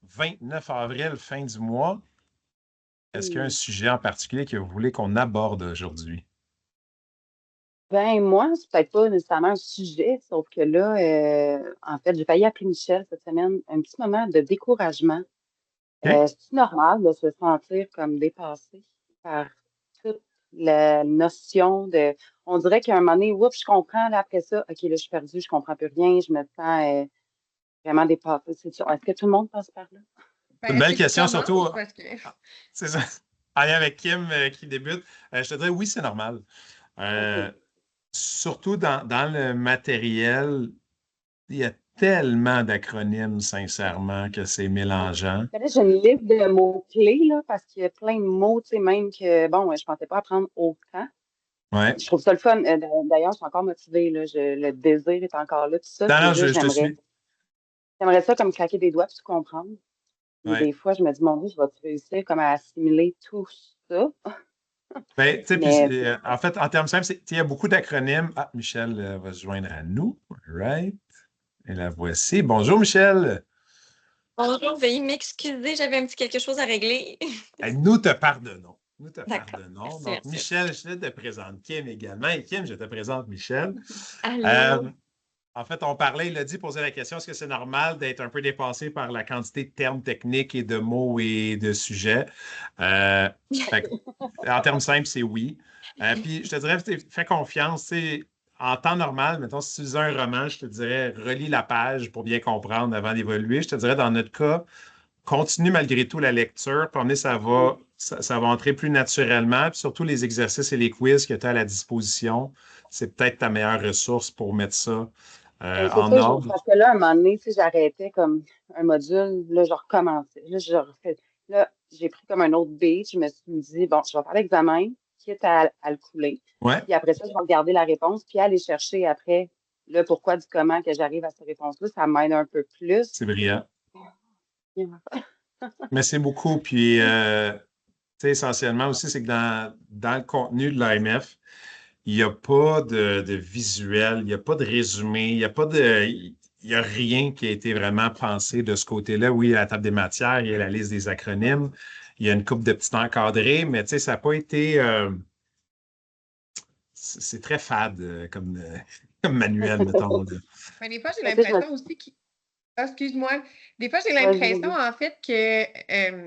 29 avril, fin du mois. Est-ce qu'il y a un Hmm. sujet en particulier que vous voulez qu'on aborde aujourd'hui? Ben, moi, c'est peut-être pas nécessairement un sujet, sauf que là, en fait, j'ai failli appeler Michel cette semaine, un petit moment de découragement. OK? C'est normal de se sentir comme dépassé par toute la notion de. On dirait qu'à un moment donné, oups, je comprends, là, après ça, OK, là, je suis perdue, je comprends plus rien, je me sens vraiment dépassée. Est-ce que tout le monde passe par là? C'est une Ben, est-ce belle que tu question, surtout. commences? Parce que. Ah, c'est ça. En lien avec Kim qui débute. Je te dirais oui, c'est normal. OK. Euh, Surtout dans le matériel, il y a tellement d'acronymes, sincèrement, que c'est Ouais. mélangeant. Ben là, j'ai une liste de mots-clés, là, parce qu'il y a plein de mots, tu sais, même que, bon, je pensais pas apprendre autant. Ouais. Je trouve ça le fun. D'ailleurs, je suis encore motivée, là. Le désir est encore là, tout ça. Non, C'est non, juste, je te suis. j'aimerais ça comme claquer des doigts puis tout comprendre. Mais Ouais. des fois, je me dis, mon Dieu, je vais réussir comme à assimiler tout ça. Ben, tu sais, puis, Mais en fait, en termes simples, il y a beaucoup d'acronymes. Ah, Michel va se joindre à nous. Right. Et la voici. Bonjour, Michel. Bonjour, veuillez m'excuser, j'avais un petit quelque chose à régler. Nous te pardonnons. Nous te D'accord, pardonnons. merci, Donc, merci. Michel, je te présente Kim également. Et Kim, je te présente Michel. Allô? En fait, on parlait, il a dit, poser la question, est-ce que c'est normal d'être un peu dépassé par la quantité de termes techniques et de mots et de sujets? Euh, en termes simples, c'est oui. Puis, je te dirais, fais confiance. En temps normal, mettons, si tu lisais un roman, je te dirais, relis la page pour bien comprendre avant d'évoluer. Je te dirais, dans notre cas, continue malgré tout la lecture. Puis, ça va entrer plus naturellement. Puis, surtout, les exercices et les quiz que tu as à la disposition, c'est peut-être ta meilleure ressource pour mettre ça ben, c'est en ça, ordre. parce que là, à un moment donné, tu sais, j'arrêtais comme un module, là, je recommençais. Là, je refais. Là, j'ai pris comme un autre beat. Je me suis dit, bon, je vais faire l'examen, quitte à le couler. Ouais, Puis après ça, je vais regarder la réponse, puis aller chercher après le pourquoi du comment que j'arrive à cette réponse-là. Ça m'aide un peu plus. c'est brillant. Mais c'est beaucoup. Puis, tu sais, essentiellement aussi, c'est que dans le contenu de l'AMF, il n'y a pas de visuel, il n'y a pas de résumé, il y a rien qui a été vraiment pensé de ce côté-là. Oui, à la table des matières, il y a la liste des acronymes, il y a une couple de petits encadrés, mais tu sais, ça n'a pas été. C'est très fade comme manuel, mettons. Là. Mais des fois, j'ai Mais tu sais, l'impression aussi que. Ah, excuse-moi. Des fois, j'ai vas-y, l'impression, vas-y. en fait, que.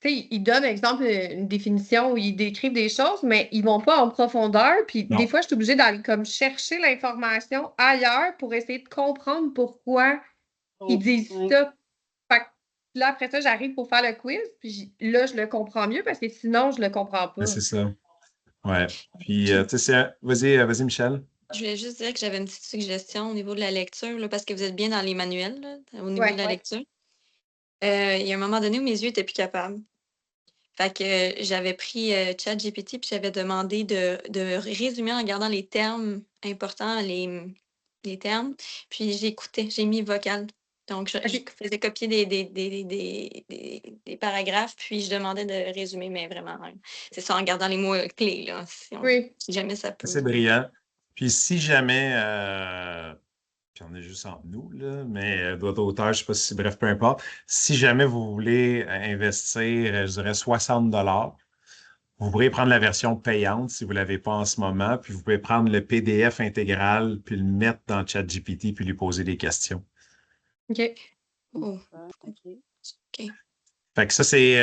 Tu sais, ils donnent, exemple, une définition où ils décrivent des choses, mais ils vont pas en profondeur. Puis des Non. fois, je suis obligée d'aller comme chercher l'information ailleurs pour essayer de comprendre pourquoi ils Oh, disent ouais. ça. Fait que là, après ça, j'arrive pour faire le quiz, puis là, je le comprends mieux parce que sinon, je le comprends Mais pas. c'est ça. Ouais. Puis, Puis, tu sais, vas-y, Michel. je voulais juste dire que j'avais une petite suggestion au niveau de la lecture, là, parce que vous êtes bien dans les manuels, là, au niveau de Ouais. la lecture. Il y a un moment donné où mes yeux étaient plus capables. Fait que j'avais pris ChatGPT puis j'avais demandé de résumer en regardant les termes importants, les termes. Puis j'écoutais, j'ai mis vocal. Donc, je OK. faisais copier des paragraphes, puis je demandais de résumer, mais vraiment, c'est ça, en regardant les mots clés, là, Oui. si jamais ça C'est peut. brillant. Puis si jamais, puis on est juste entre nous, là, mais droit d'auteur, je ne sais pas si, bref, peu importe, si jamais vous voulez investir, je dirais 60 vous pourrez prendre la version payante si vous ne l'avez pas en ce moment, puis vous pouvez prendre le PDF intégral, puis le mettre dans ChatGPT, puis lui poser des questions. OK. Oh, OK. OK. Fait que ça, c'est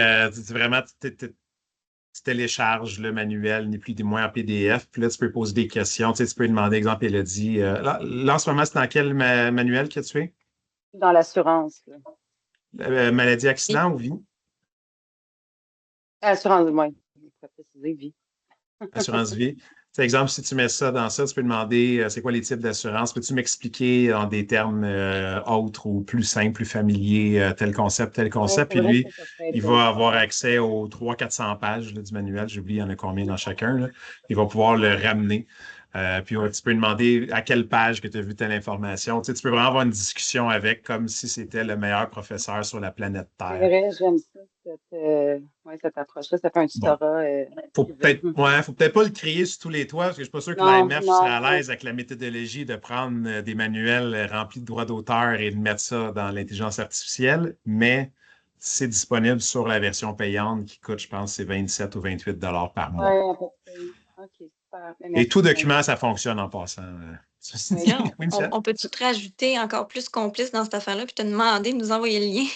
vraiment, tu télécharges le manuel, ni plus ni moins en PDF, puis là, tu peux poser des questions. Tu sais, tu peux lui demander, exemple, Elodie, là, en ce moment, c'est dans quel manuel que tu es? Dans l'assurance, là. Maladie, Et accident ou vie? Assurance, oui. Il faut préciser vie. Assurance vie. C'est exemple, si tu mets ça dans ça, tu peux demander c'est quoi les types d'assurance. Peux-tu m'expliquer en des termes autres ou plus simples, plus familiers, tel Ouais, concept? c'est Puis vrai lui, que ça serait il bien. va avoir accès aux 300-400 pages là, du manuel. J'oublie, il y en a combien dans chacun. Là. Il va pouvoir le ramener. Puis ouais, tu peux demander à quelle page que tu as vu telle information. Tu sais, tu peux vraiment avoir une discussion avec comme si c'était le meilleur professeur sur la planète C'est Terre. vrai, j'aime ça, ouais, cette approche-là. Ça fait un Bon. tutorat privé. Faut peut-être pas le crier sur tous les toits, parce que je suis pas sûr que Non, l'AMF serait non, à non. l'aise avec la méthodologie de prendre des manuels remplis de droits d'auteur et de mettre ça dans l'intelligence artificielle, mais c'est disponible sur la version payante qui coûte, je pense, c'est 27 ou 28 par Oui, mois. à peu près. OK, super. Et Merci, tout Mélanie. document, ça fonctionne en passant. Ceci Oui. dit. Là, Oui, Michel? on peut-tu te rajouter encore plus complice dans cette affaire-là, puis te demander de nous envoyer le lien?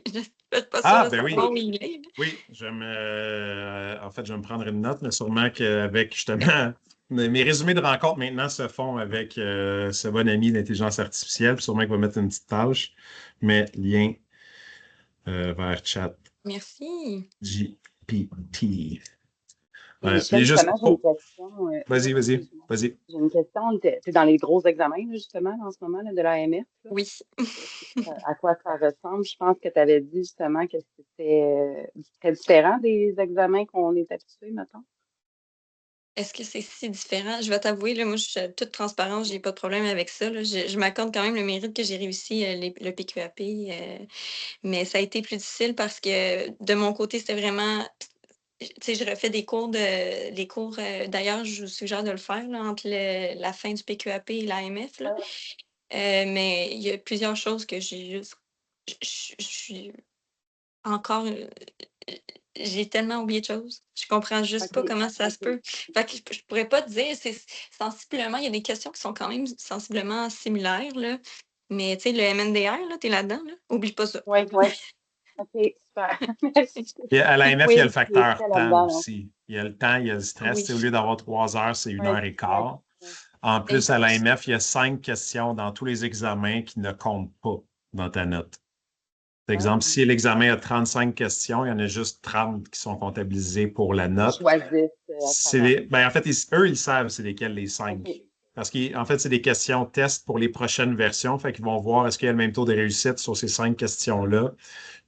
Je ne suis pas sûre Ah, de ben oui. savoir où il est. Oui, en fait, je vais me prendre une note, mais sûrement qu'avec justement mes résumés de rencontres maintenant se font avec ce bon ami d'intelligence artificielle, puis sûrement qu'il va mettre une petite tâche, mais lien vers chat Merci. GPT. Et Ouais, Michel, mais juste. justement, j'ai une Oh, question. vas-y, vas-y, Excuse-moi. vas-y. J'ai une question. Tu es dans les gros examens, là, justement, en ce moment, là, de l'AMF. Là. Oui. À quoi ça ressemble? Je pense que tu avais dit justement que c'était très différent des examens qu'on est habitué, mettons. Est-ce que c'est si différent? Je vais t'avouer, là, moi, je suis toute transparente, j'ai pas de problème avec ça. Là. Je m'accorde quand même le mérite que j'ai réussi le PQAP, mais ça a été plus difficile parce que de mon côté, c'était vraiment. Tu sais, je refais les cours, d'ailleurs, je vous suggère de le faire là, entre la fin du PQAP et l'AMF. Là. Ouais. Mais il y a plusieurs choses que j'ai juste. Je suis encore. J'ai tellement oublié de choses. Je comprends juste pas OK. comment ça se OK. peut. Fait que je pourrais pas te dire, c'est sensiblement, il y a des questions qui sont quand même sensiblement similaires, là. Mais tu sais, le MNDR, là, t'es là-dedans, là. Oublie pas ça. Oui, oui. OK, super. Merci. Et à l'AMF, il y a le Oui, tu es facteur très temps là-dedans. Là. aussi. Il y a le temps, il y a le stress. Oui, C'est au lieu d'avoir 3 heures, c'est une Oui, heure et oui, quart. oui. En plus, à exact. l'AMF, il y a 5 questions dans tous les examens qui ne comptent pas dans ta note. Par Ah, exemple, si l'examen a 35 questions, il y en a juste 30 qui sont comptabilisées pour la ils note. choisissent à travers. Ben, en fait, eux, ils savent c'est lesquelles les 5. OK. Parce qu'en fait, c'est des questions test pour les prochaines versions. Fait qu'ils vont voir est-ce qu'il y a le même taux de réussite sur ces 5 questions-là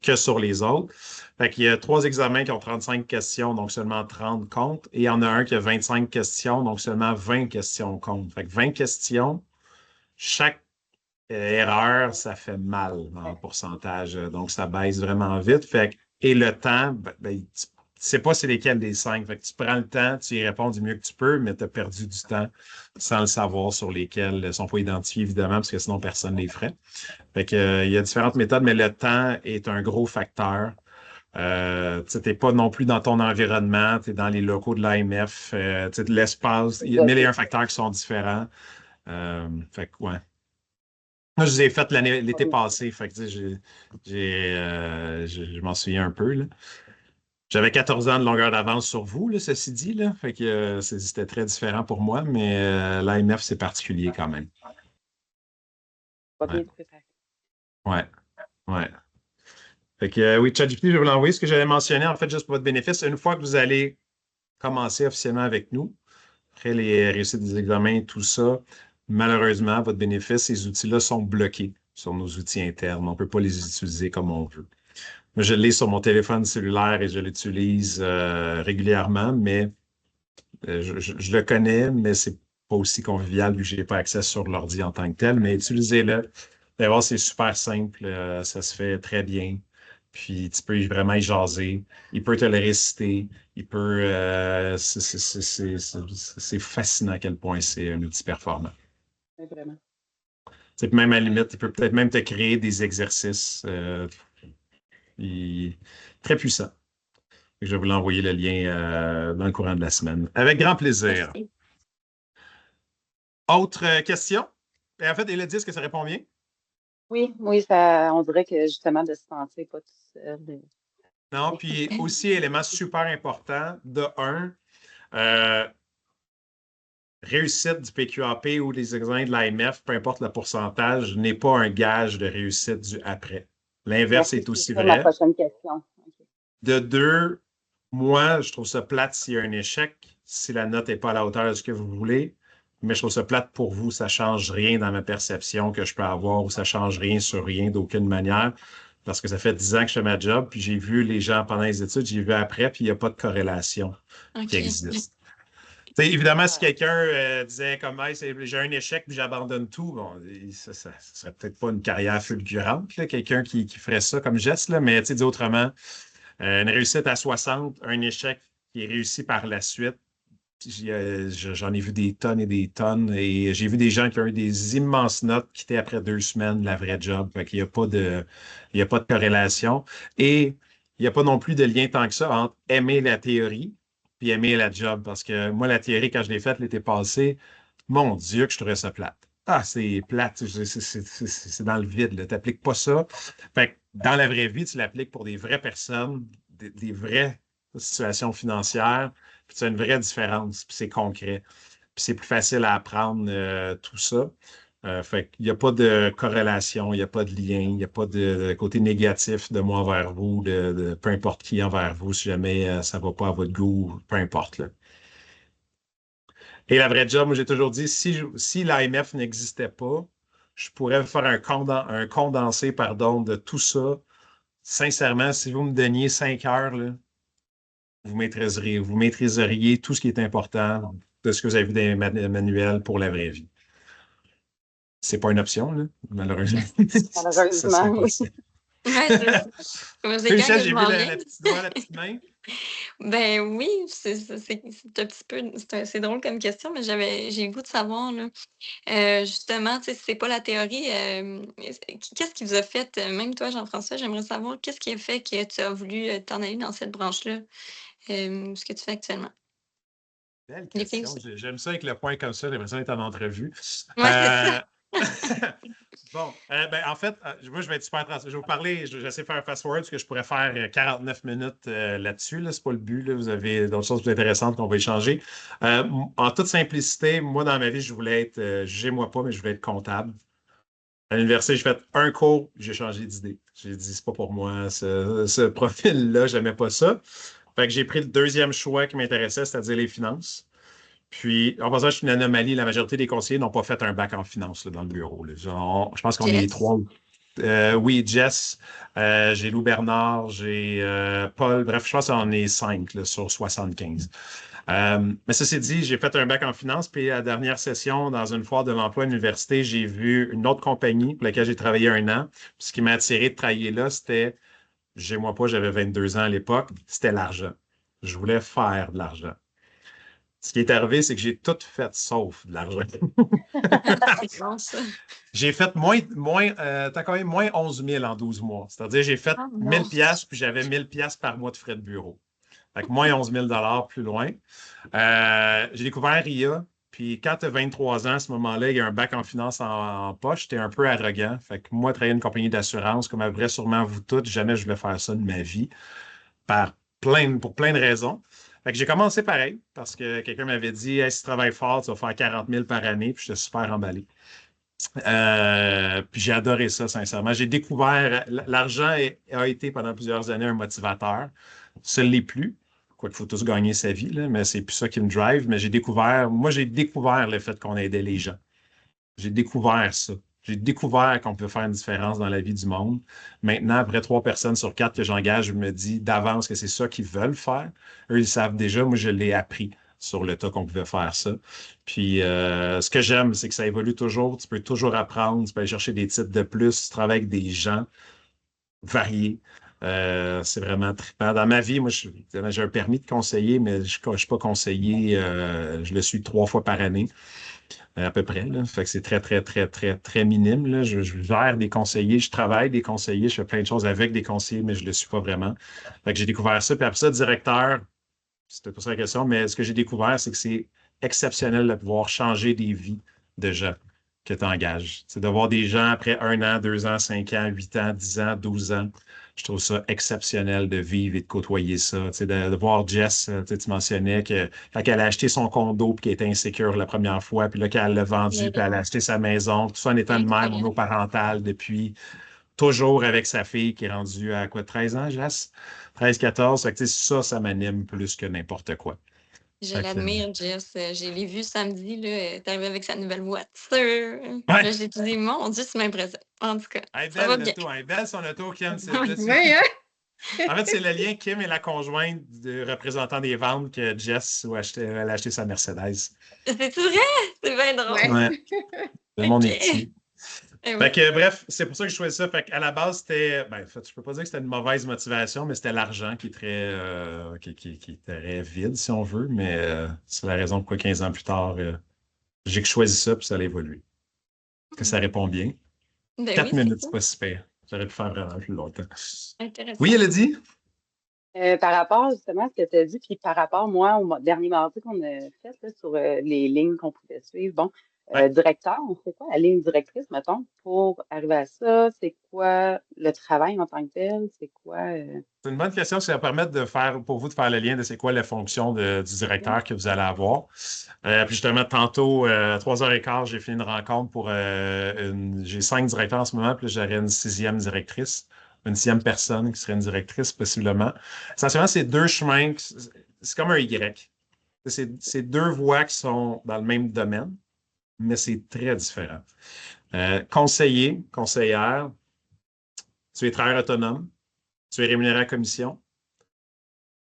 que sur les autres. Fait qu'il y a 3 examens qui ont 35 questions, donc seulement 30 comptent. Et il y en a un qui a 25 questions, donc seulement 20 questions comptent. Fait que 20 questions, chaque erreur, ça fait mal en pourcentage. Donc, ça baisse vraiment vite. Et le temps, tu ne sais pas c'est lesquels des 5. Fait que tu prends le temps, tu y réponds du mieux que tu peux, mais tu as perdu du temps sans le savoir sur lesquels ils ne sont pas identifiés, évidemment, parce que sinon, personne ne les ferait. Fait que, il y a différentes méthodes, mais le temps est un gros facteur. Tu n'es pas non plus dans ton environnement, tu es dans les locaux de l'AMF, de l'espace. Il y a mille et un facteurs qui sont différents. Fait que, ouais. Moi, je les ai faites l'été passé, fait que, tu sais, je m'en souviens un peu, là. J'avais 14 ans de longueur d'avance sur vous, là, ceci dit, là. Fait que c'était très différent pour moi, mais l'AMF, c'est particulier quand même. Pas Ouais, bien préparé. ouais, ouais. Fait que oui, ChatGPT, je vais vous l'envoyer. Ce que j'avais mentionné, en fait, juste pour votre bénéfice, une fois que vous allez commencer officiellement avec nous, après les réussites des examens et tout ça, malheureusement, votre bénéfice, ces outils-là sont bloqués sur nos outils internes. On ne peut pas les utiliser comme on veut. Moi, je l'ai sur mon téléphone cellulaire et je l'utilise régulièrement, mais je le connais, mais c'est pas aussi convivial vu que je n'ai pas accès sur l'ordi en tant que tel. Mais utilisez-le. D'abord, c'est super simple. Ça se fait très bien. Puis tu peux vraiment y jaser. Il peut te le réciter. Il peut. C'est fascinant à quel point c'est un outil performant. Oui, vraiment. C'est même à la limite, il peut peut-être même te créer des exercices très puissants. Je vais vous l'envoyer le lien dans le courant de la semaine. Avec grand plaisir. Merci. Autre question? Et en fait, Élodie, est-ce que ça répond bien? Oui, oui, ça, on dirait que justement de se sentir pas tout seul. Non, puis aussi, élément super important, de un, euh, réussite du PQAP ou des examens de l'AMF, peu importe le pourcentage, n'est pas un gage de réussite du après. L'inverse Merci, est c'est aussi ça ma vrai. prochaine question. OK. De deux, moi, je trouve ça plate s'il y a un échec, si la note n'est pas à la hauteur de ce que vous voulez, mais je trouve ça plate pour vous, ça ne change rien dans ma perception que je peux avoir ou ça ne change rien sur rien d'aucune manière, parce que ça fait 10 ans que je fais ma job, puis j'ai vu les gens pendant les études, j'ai vu après, puis il n'y a pas de corrélation qui OK. existe. T'sais, évidemment, si Super. quelqu'un disait comme hey, j'ai un échec puis j'abandonne tout, bon, ça serait peut-être pas une carrière fulgurante, là, quelqu'un qui ferait ça comme geste, là, mais dit autrement, une réussite à 60, un échec qui est réussi par la suite, J'en ai vu des tonnes et des tonnes. Et j'ai vu des gens qui ont eu des immenses notes qui étaient après 2 semaines la vraie job. Fait qu'il n'y a pas il y a pas de corrélation. Et il n'y a pas non plus de lien tant que ça entre aimer la théorie puis aimer la job. Parce que moi, la théorie, quand je l'ai faite l'été passé, mon Dieu, que je trouvais ça plate. Ah, c'est plate, c'est dans le vide. Tu n'appliques pas ça. Fait que dans la vraie vie, tu l'appliques pour des vraies personnes, des vraies situations financières, puis tu as une vraie différence, puis c'est concret. Puis c'est plus facile à apprendre tout ça. Fait qu'il n'y a pas de corrélation, il n'y a pas de lien, il n'y a pas de côté négatif de moi envers vous, de peu importe qui envers vous, si jamais ça ne va pas à votre goût, peu importe. Là. Et la vraie job, moi, j'ai toujours dit, si l'AMF n'existait pas, je pourrais faire un condensé de tout ça. Sincèrement, si vous me donniez 5 heures, là, vous maîtriseriez tout ce qui est important de ce que vous avez vu dans les manuels pour la vraie vie. C'est pas une option, là, malheureusement. Ça serait Malheureusement. pas ça. Ouais, c'est ça. Comme c'est quand Michel, que j'ai je vu m'en la viens. petite doigt, la petite main. Ben oui, c'est un petit peu, c'est drôle comme question, mais j'ai le goût de savoir, là. Justement, tu sais, si c'est pas la théorie, qu'est-ce qui vous a fait, même toi, Jean-François, j'aimerais savoir qu'est-ce qui a fait que tu as voulu t'en aller dans cette branche-là, ce que tu fais actuellement. Belle Les filles question. aussi. J'aime ça avec le point comme ça. J'ai l'impression d'être en entrevue. Ouais, c'est ça. Bon, ben, en fait, moi, je vais être super transparent. Je vais vous parler, j'essaie de faire un fast-forward parce que je pourrais faire 49 minutes là-dessus. Là, c'est pas le but. Là. Vous avez d'autres choses plus intéressantes qu'on va échanger. En toute simplicité, moi, dans ma vie, je voulais être, jugez-moi pas, mais je voulais être comptable. À l'université, j'ai fait un cours, j'ai changé d'idée. J'ai dit, c'est pas pour moi, ce profil-là, j'aimais pas ça. Fait que j'ai pris le deuxième choix qui m'intéressait, c'est-à-dire les finances. Puis, en passant, je suis une anomalie. La majorité des conseillers n'ont pas fait un bac en finance là, dans le bureau. Là. Je pense qu'on est Jess. 3. Oui, Jess, j'ai Lou Bernard, j'ai Paul. Bref, je pense qu'on est 5 là, sur 75. Mais ceci dit, j'ai fait un bac en finance. Puis, à la dernière session, dans une foire de l'emploi à l'université, j'ai vu une autre compagnie pour laquelle j'ai travaillé 1 an. Puis, ce qui m'a attiré de travailler là, c'était, moi pas, j'avais 22 ans à l'époque, c'était l'argent. Je voulais faire de l'argent. Ce qui est arrivé, c'est que j'ai tout fait sauf de l'argent. C'est bon, ça. J'ai fait t'as quand même moins 11 000 en 12 mois. C'est-à-dire, j'ai fait Oh 1000 non. pièces puis j'avais 1000 pièces par mois de frais de bureau. Fait que moins 11 000 plus loin. J'ai découvert RIA. Puis quand tu as 23 ans, à ce moment-là, il y a un bac en finance en poche. Tu es un peu arrogant. Fait que moi, travailler une compagnie d'assurance, comme à vrai sûrement vous toutes, jamais je vais faire ça de ma vie. Pour plein de raisons. Fait que j'ai commencé pareil parce que quelqu'un m'avait dit hey, si tu travailles fort, tu vas faire 40 000 par année, puis j'étais super emballé. Puis j'ai adoré ça, sincèrement. J'ai découvert, l'argent a été pendant plusieurs années un motivateur. Ça ne l'est plus. Quoique, il faut tous gagner sa vie, là, mais c'est plus ça qui me drive. Mais j'ai découvert le fait qu'on aidait les gens. J'ai découvert ça. J'ai découvert qu'on peut faire une différence dans la vie du monde. Maintenant, après 3 personnes sur 4 que j'engage, je me dis d'avance que c'est ça qu'ils veulent faire. Eux, ils savent déjà. Moi, je l'ai appris sur le tas qu'on pouvait faire ça. Puis, ce que j'aime, c'est que ça évolue toujours. Tu peux toujours apprendre. Tu peux aller chercher des titres de plus. Tu travailles avec des gens variés. C'est vraiment trippant. Dans ma vie, moi, j'ai un permis de conseiller, mais je ne suis pas conseiller. Je le suis 3 fois par année à peu près. Là. Fait que c'est très, très, très, très, très minime. Là. Je gère des conseillers, je travaille des conseillers, je fais plein de choses avec des conseillers, mais je ne le suis pas vraiment. Fait que j'ai découvert ça. Puis après ça, directeur, c'était pas ça la question, mais ce que j'ai découvert, c'est que c'est exceptionnel de pouvoir changer des vies de gens que tu engages. C'est de voir des gens après 1 an, 2 ans, 5 ans, 8 ans, 10 ans, 12 ans. Je trouve ça exceptionnel de vivre et de côtoyer ça. De voir Jess, tu mentionnais que quand elle a acheté son condo puis qu'elle était insécure la première fois, puis là, qu'elle l'a vendu, Mais puis elle a acheté sa maison, tout ça en étant une mère incroyable. monoparentale depuis toujours avec sa fille qui est rendue à quoi, 13 ans, Jess? 13, 14. Fait que, ça m'anime plus que n'importe quoi. Je Fait que, l'admire, Jess. Je l'ai vu samedi, là, elle est arrivée avec sa nouvelle voiture. ouais, Là, j'ai dit, mon Dieu, tu m'impressionnes. En tout cas, elle est ça belle va bien. l'auto, elle est belle son auto, Kim. Oui. Oui, hein? En fait, c'est le lien Kim est la conjointe du représentant des ventes que Jess elle a acheté sa Mercedes. C'est-tu vrai? C'est bien drôle. Ouais. Ouais, le monde est OK. petit. Eh Fait oui. que, bref, c'est pour ça que je choisis ça. Fait qu'à la base, c'était. Ben, en fait, je peux pas dire que c'était une mauvaise motivation, mais c'était l'argent qui est qui est très vide, si on veut. Mais c'est la raison pourquoi 15 ans plus tard, j'ai choisi ça, puis ça a évolué. Est-ce que ça répond bien? Ben 4 oui, c'est minutes, c'est cool. pas super. J'aurais pu faire vraiment plus longtemps. Oui, Intéressant. elle a dit? Par rapport justement à ce que tu as dit, puis par rapport, moi, au dernier mardi qu'on a fait là, sur les lignes qu'on pouvait suivre, bon, Ouais. directeur, on fait quoi? La ligne directrice, mettons, pour arriver à ça, c'est quoi le travail en tant que tel? C'est quoi? C'est une bonne question, ça va permettre de faire, pour vous de faire le lien de c'est quoi la fonction du directeur que vous allez avoir. Puis justement, tantôt, à 3h15, j'ai fait une rencontre pour j'ai 5 directeurs en ce moment, puis là, j'aurai une 6e directrice, une 6e personne qui serait une directrice possiblement. Essentiellement, c'est deux chemins, c'est comme un Y. C'est deux voies qui sont dans le même domaine, mais c'est très différent. Conseiller, conseillère, tu es travailleur autonome, tu es rémunéré à commission.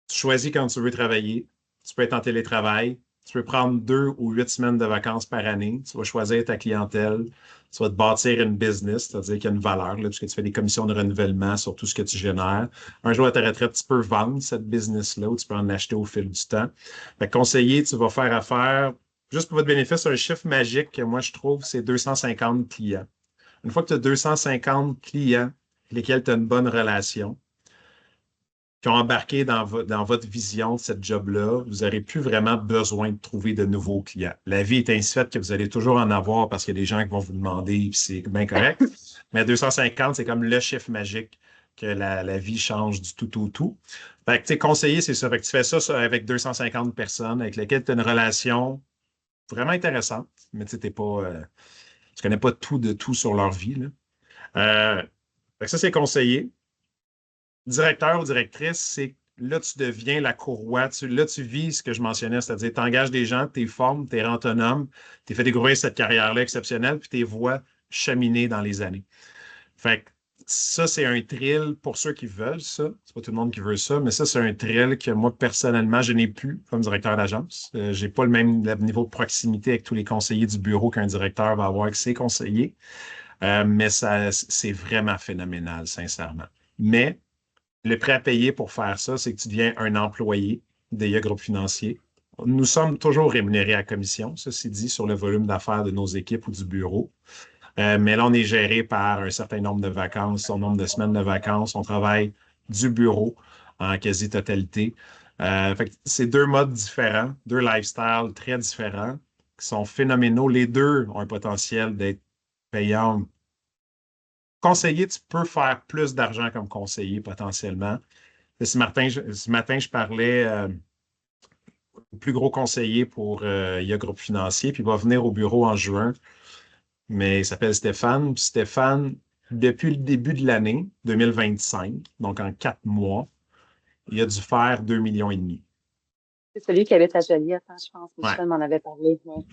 Tu choisis quand tu veux travailler. Tu peux être en télétravail. Tu peux prendre 2 ou 8 semaines de vacances par année. Tu vas choisir ta clientèle. Tu vas te bâtir une business, c'est-à-dire qu'il y a une valeur, là, puisque tu fais des commissions de renouvellement sur tout ce que tu génères. Un jour à ta retraite, tu peux vendre cette business-là ou tu peux en acheter au fil du temps. Fait que conseiller, tu vas faire affaire, juste pour votre bénéfice, un chiffre magique que moi je trouve, c'est 250 clients. Une fois que tu as 250 clients avec lesquels tu as une bonne relation, qui ont embarqué dans votre vision de cette job-là, vous n'aurez plus vraiment besoin de trouver de nouveaux clients. La vie est ainsi faite que vous allez toujours en avoir parce qu'il y a des gens qui vont vous demander, puis c'est bien correct. Mais 250, c'est comme le chiffre magique que la vie change du tout au tout. Fait que, tu sais, conseiller, c'est ça. Fait que tu fais ça avec 250 personnes avec lesquelles tu as une relation vraiment intéressante, mais tu sais, tu connais pas tout de tout sur leur vie, là. Fait que ça, c'est conseiller. Directeur ou directrice, c'est là, tu deviens la courroie. Là, tu vis ce que je mentionnais, c'est-à-dire tu engages des gens, tu les formes, tu es autonome, tu fait découvrir cette carrière-là exceptionnelle, puis tu les vois cheminer dans les années. Fait que ça, c'est un thrill pour ceux qui veulent ça. C'est pas tout le monde qui veut ça, mais ça, c'est un thrill que moi, personnellement, je n'ai plus comme directeur d'agence. J'ai pas le même niveau de proximité avec tous les conseillers du bureau qu'un directeur va avoir avec ses conseillers. Mais ça, c'est vraiment phénoménal, sincèrement. Mais le prêt à payer pour faire ça, c'est que tu deviens un employé d'EIA Groupe Financier. Nous sommes toujours rémunérés à commission, ceci dit, sur le volume d'affaires de nos équipes ou du bureau. Mais là, on est géré par un certain nombre de vacances, un nombre de semaines de vacances. On travaille du bureau en quasi-totalité. Fait que c'est deux modes différents, deux lifestyles très différents qui sont phénoménaux. Les deux ont un potentiel d'être payants. Conseiller, tu peux faire plus d'argent comme conseiller potentiellement. Ce matin, je parlais au plus gros conseiller pour IA Groupe Financier, puis il va venir au bureau en juin, mais il s'appelle Stéphane. Puis Stéphane, depuis le début de l'année 2025, donc en 4 mois, il a dû faire 2,5 millions. C'est celui qui habite à Joliette, hein, je pense. Ouais. Michel m'en avait parlé. Ouais.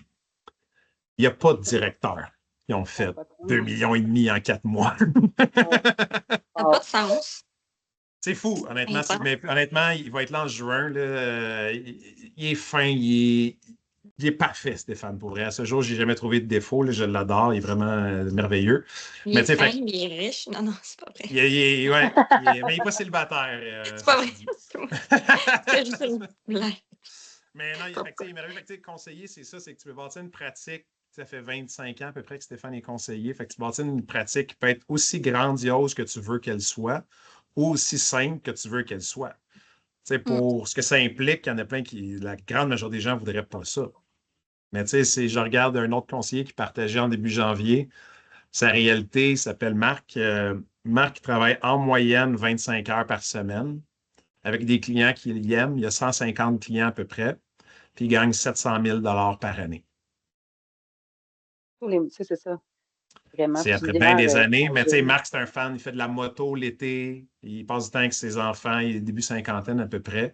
Il n'y a pas de directeur qui ont fait 2,5 millions en 4 mois. Ça n'a pas de sens. C'est fou, honnêtement. Intense. Mais honnêtement, il va être là en juin. Là, il est fin, il est parfait, Stéphane, pour vrai. À ce jour, je n'ai jamais trouvé de défaut. Là, je l'adore, il est vraiment merveilleux. Il Mais est tu sais, fin, fait- il est riche. Non, non, c'est pas vrai. ouais, mais il n'est pas célibataire. C'est pas vrai. ceci dit. C'est juste une blague. Mais non, fait que, tu sais, il est merveilleux. Fait que, tu sais, conseiller, c'est ça, c'est que tu peux bâtir une pratique. Ça fait 25 ans à peu près que Stéphane est conseiller. Fait que tu bâtis une pratique qui peut être aussi grandiose que tu veux qu'elle soit ou aussi simple que tu veux qu'elle soit. Tu sais, pour ce que ça implique, il y en a plein qui, la grande majorité des gens ne voudraient pas ça. Mais tu sais, je regarde un autre conseiller qui partageait en début janvier sa réalité, il s'appelle Marc. Marc travaille en moyenne 25 heures par semaine avec des clients qu'il aime. Il y a 150 clients à peu près, puis il gagne 700 000 par année. C'est ça. Vraiment C'est après bien plusieurs des années, mais tu sais, projets. Marc, c'est un fan, il fait de la moto l'été, il passe du temps avec ses enfants, il est début cinquantaine à peu près.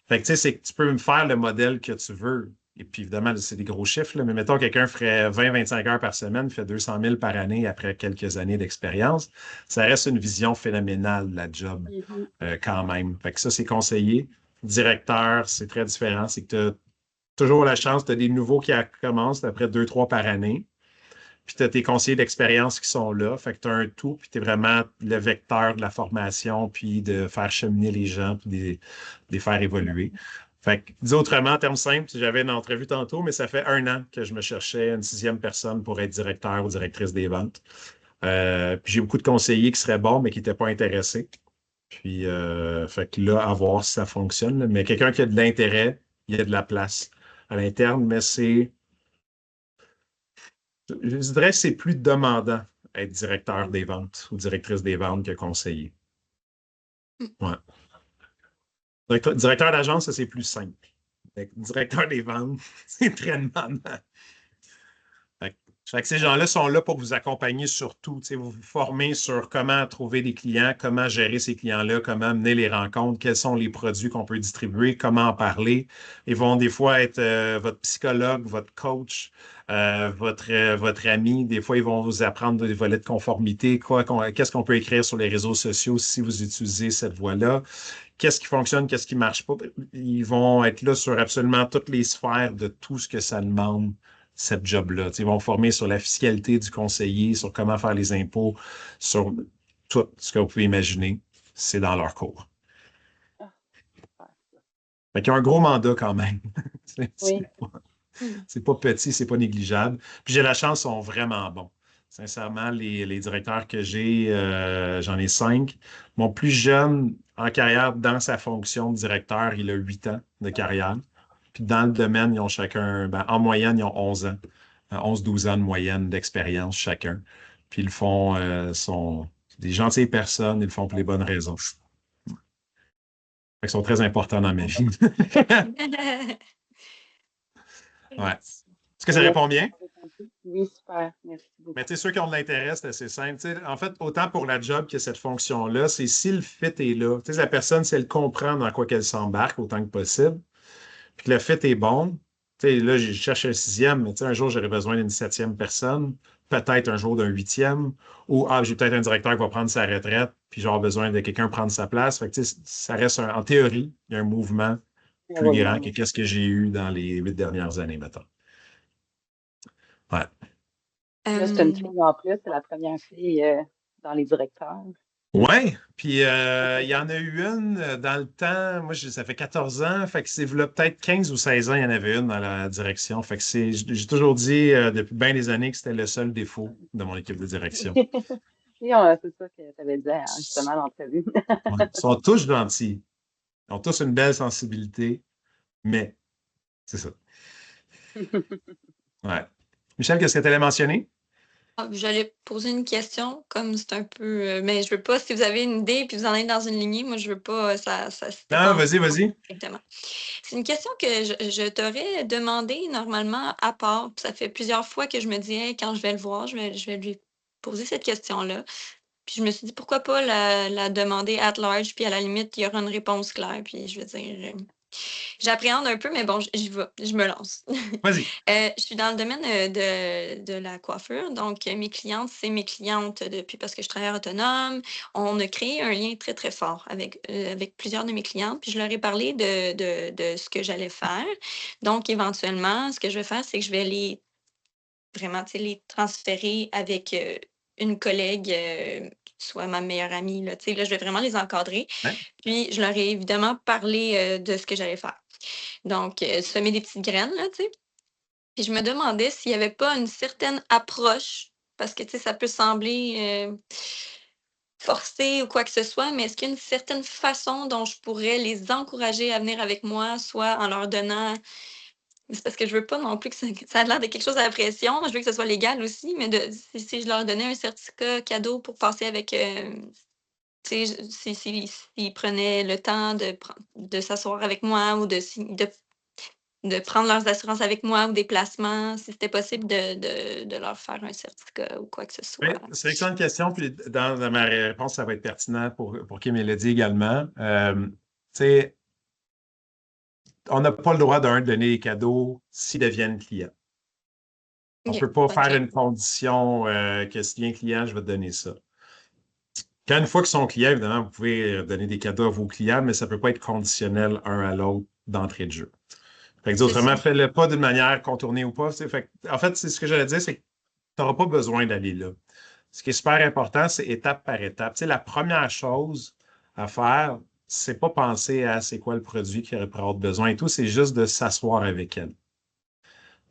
Fait que tu sais, c'est que tu peux me faire le modèle que tu veux. Et puis évidemment, c'est des gros chiffres, là, mais mettons quelqu'un ferait 20-25 heures par semaine, fait 200 000 par année après quelques années d'expérience. Ça reste une vision phénoménale de la job quand même. Fait que ça, c'est conseillé. Directeur, c'est très différent. C'est que tu as toujours la chance, tu as des nouveaux qui commencent après 2-3 par année. puis tu as tes conseillers d'expérience qui sont là. Fait que tu as un tout, puis tu es vraiment le vecteur de la formation, puis de faire cheminer les gens, puis de les faire évoluer. Fait que, dis autrement, en termes simples, j'avais une entrevue tantôt, mais ça fait 1 an que je me cherchais une 6e personne pour être directeur ou directrice des ventes. Puis j'ai beaucoup de conseillers qui seraient bons, mais qui n'étaient pas intéressés. Puis, fait que là, à voir si ça fonctionne. Là. Mais quelqu'un qui a de l'intérêt, il y a de la place à l'interne, mais je dirais que c'est plus demandant être directeur des ventes ou directrice des ventes que conseiller. Ouais. Directeur d'agence, ça, c'est plus simple. Directeur des ventes, c'est très demandant. Fait que ces gens-là sont là pour vous accompagner sur tout, vous former sur comment trouver des clients, comment gérer ces clients-là, comment mener les rencontres, quels sont les produits qu'on peut distribuer, comment en parler. Ils vont des fois être votre psychologue, votre coach, votre ami. Des fois, ils vont vous apprendre des volets de conformité, qu'est-ce qu'on peut écrire sur les réseaux sociaux si vous utilisez cette voie-là. Qu'est-ce qui fonctionne, qu'est-ce qui ne marche pas. Ils vont être là sur absolument toutes les sphères de tout ce que ça demande, cette job-là. Ils vont former sur la fiscalité du conseiller, sur comment faire les impôts, sur tout ce que vous pouvez imaginer. C'est dans leur cours. Fait qu'ils ont un gros mandat quand même. C'est pas petit, c'est pas négligeable. Puis j'ai la chance, ils sont vraiment bons. Sincèrement, les directeurs que j'ai, j'en ai 5. Mon plus jeune en carrière dans sa fonction de directeur, il a 8 ans de carrière. Puis dans le domaine, ils ont chacun, en moyenne, ils ont 11 ans. 11-12 ans de moyenne d'expérience chacun. Puis ils le font, sont des gentilles personnes, ils le font pour les bonnes raisons. Ils sont très importants dans ma vie. Ouais. Est-ce que ça répond bien? Oui, super. Merci beaucoup. Mais tu sais, ceux qui ont de l'intérêt, c'est assez simple. T'sais, en fait, autant pour la job que cette fonction-là, c'est si le fit est là. Tu sais, la personne, si elle comprend dans quoi qu'elle s'embarque autant que possible, puis que le fit est bon. Tu sais, là, je cherche un 6e, mais tu sais, un jour, j'aurais besoin d'une 7e personne, peut-être un jour d'un 8e, ou j'ai peut-être un directeur qui va prendre sa retraite, puis j'aurai besoin de quelqu'un prendre sa place. Fait que, tu sais, ça reste, en théorie, il y a un mouvement plus grand que qu'est-ce que j'ai eu dans les 8 dernières années, mettons. Ouais. Là, c'est une fille en plus, c'est la première fille dans les directeurs. Oui, puis il y en a eu une dans le temps, moi ça fait 14 ans, fait que c'est peut-être 15 ou 16 ans, il y en avait une dans la direction. Fait que j'ai toujours dit depuis bien des années que c'était le seul défaut de mon équipe de direction. Oui, c'est ça que tu avais dit justement à l'entrevue. Ouais. Ils sont tous gentils. Ils ont tous une belle sensibilité, mais c'est ça. Ouais. Michel, qu'est-ce que tu allais mentionner? J'allais poser une question, comme c'est un peu. Mais je veux pas, si vous avez une idée puis vous en êtes dans une lignée, moi, je veux pas. Non, vas-y. Exactement. C'est une question que je t'aurais demandé normalement à part. Puis ça fait plusieurs fois que je me dis, hey, quand je vais le voir, je vais lui poser cette question-là. Puis je me suis dit, pourquoi pas la demander at large, puis à la limite, il y aura une réponse claire. Puis je veux dire, j'appréhende un peu, mais bon, j'y vais, je me lance. Vas-y. Je suis dans le domaine de la coiffure. Donc, mes clientes, c'est mes clientes depuis parce que je travaille autonome. On a créé un lien très, très fort avec plusieurs de mes clientes. Puis, je leur ai parlé de ce que j'allais faire. Donc, éventuellement, ce que je vais faire, c'est que je vais les transférer avec une collègue, soit ma meilleure amie. Là, je vais vraiment les encadrer. Ouais. Puis, je leur ai évidemment parlé de ce que j'allais faire. Donc, semer des petites graines, là, tu sais. Puis je me demandais s'il n'y avait pas une certaine approche, parce que, tu sais, ça peut sembler forcé ou quoi que ce soit, mais est-ce qu'il y a une certaine façon dont je pourrais les encourager à venir avec moi, soit en leur donnant. C'est parce que je veux pas non plus que ça ait l'air de quelque chose à la pression. Je veux que ce soit légal aussi, mais si je leur donnais un certificat cadeau pour passer avec. Tu sais, s'ils prenaient le temps de s'asseoir avec moi ou de prendre leurs assurances avec moi ou des placements, si c'était possible de leur faire un certificat ou quoi que ce soit. Oui, c'est une excellente question. Puis dans ma réponse, ça va être pertinent pour Kim et Lydie également. Tu sais, on n'a pas le droit de donner des cadeaux s'ils deviennent clients. On ne peut pas faire une condition que si tu viens client, je vais te donner ça. Quand une fois qu'ils sont clients, évidemment, vous pouvez donner des cadeaux à vos clients, mais ça ne peut pas être conditionnel un à l'autre d'entrée de jeu. Fait que, autrement, fais-le pas d'une manière contournée ou pas. En fait, c'est ce que j'allais dire, c'est que n'auras pas besoin d'aller là. Ce qui est super important, c'est étape par étape. Tu sais, la première chose à faire, c'est pas penser à c'est quoi le produit qu'elle pourrait avoir besoin et tout, c'est juste de s'asseoir avec elle.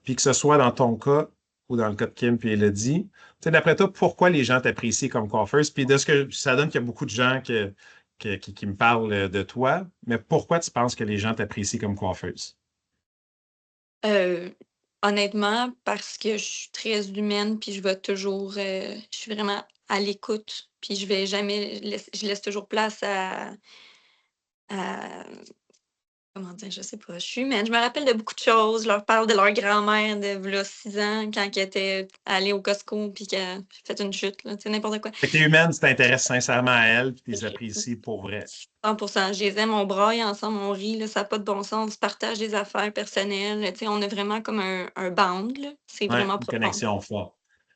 Puis que ce soit dans ton cas ou dans le cas de Kim et Elodie, tu sais, d'après toi, pourquoi les gens t'apprécient comme coiffeuse? Puis de ce que ça donne qu'il y a beaucoup de gens qui me parlent de toi, mais pourquoi tu penses que les gens t'apprécient comme coiffeuse? Euh, Honnêtement, parce que je suis très humaine, puis je vais toujours, je suis vraiment à l'écoute, puis je vais jamais, je laisse toujours place à, comment dire, je sais pas, je suis humaine, je me rappelle de beaucoup de choses, je leur parle de leur grand-mère de v'là 6 ans, quand elle était allée au Costco, puis qu'elle a fait une chute, là, tu sais, n'importe quoi. Fait que t'es humaine, tu t'intéresses sincèrement à elle, puis tu les apprécies pour vrai. 100%. Je les aime, on braille ensemble, on rit, là, ça n'a pas de bon sens, on se partage des affaires personnelles, tu sais, on a vraiment comme un bond, là. C'est Ouais, vraiment une profond. connexion forte.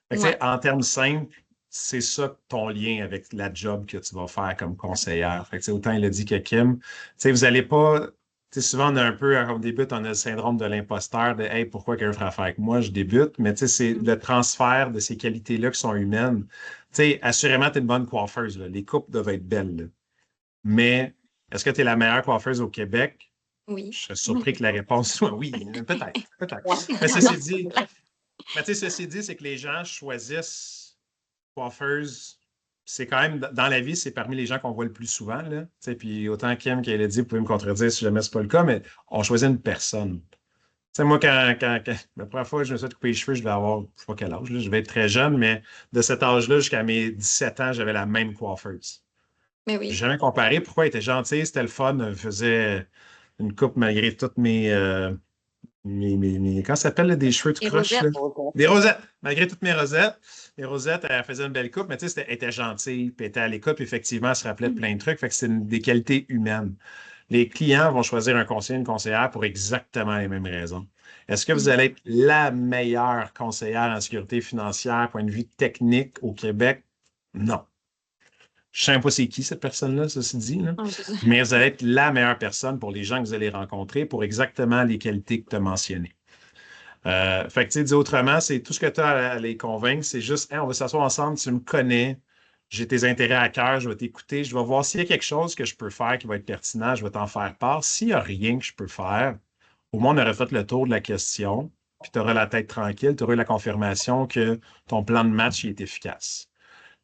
Fait que, tu Ouais. sais, en termes simples, c'est ça ton lien avec la job que tu vas faire comme conseillère. Fait que, tu sais, autant il a dit que Kim, tu sais, vous n'allez pas. Tu sais, souvent, on a un peu, au début, on a le syndrome de l'imposteur, de Hey, pourquoi quelqu'un ferait affaire avec moi? Je débute. Mais tu sais, c'est le transfert de ces qualités-là qui sont humaines. Tu sais, assurément, tu es une bonne coiffeuse, là. Les coupes doivent être belles, là. Mais est-ce que tu es la meilleure coiffeuse au Québec? Oui. Je serais surpris que la réponse soit oui. Peut-être, peut-être. Ouais. Mais Non, ceci dit, mais tu sais, ceci dit, c'est que les gens choisissent coiffeuse. C'est quand même, dans la vie, c'est parmi les gens qu'on voit le plus souvent, là. Tu sais, puis autant Kim qu'elle a dit, vous pouvez me contredire si jamais c'est pas le cas, mais on choisit une personne. Tu sais, moi, la première fois que je me suis fait couper les cheveux, je vais avoir, je sais pas quel âge, là, je vais être très jeune, mais de cet âge-là jusqu'à mes 17 ans, j'avais la même coiffeuse. mais J'ai oui. jamais comparé. Pourquoi elle était gentille, c'était le fun, elle faisait une coupe malgré toutes comment ça s'appelle, là, des cheveux tout Les croches, là? rosettes. Des rosettes. Malgré toutes mes rosettes, les rosettes, elle faisait une belle coupe, mais tu sais, elle était gentille, puis elle était à l'écoute, puis effectivement, elle se rappelait de plein de trucs. Fait que c'est des qualités humaines. Les clients vont choisir un conseiller, une conseillère pour exactement les mêmes raisons. Est-ce que vous allez être la meilleure conseillère en sécurité financière, point de vue technique au Québec? Non. Je ne sais même pas c'est qui cette personne-là, ceci dit, là. Ah, c'est ça. Mais vous allez être la meilleure personne pour les gens que vous allez rencontrer pour exactement les qualités que tu as mentionnées. Fait que, tu sais, dit autrement, c'est tout ce que tu as à les convaincre, c'est juste, Hey, on va s'asseoir ensemble, tu me connais, j'ai tes intérêts à cœur, je vais t'écouter, je vais voir s'il y a quelque chose que je peux faire qui va être pertinent, je vais t'en faire part. S'il n'y a rien que je peux faire, au moins on aurait fait le tour de la question, puis tu auras la tête tranquille, tu auras eu la confirmation que ton plan de match il est efficace.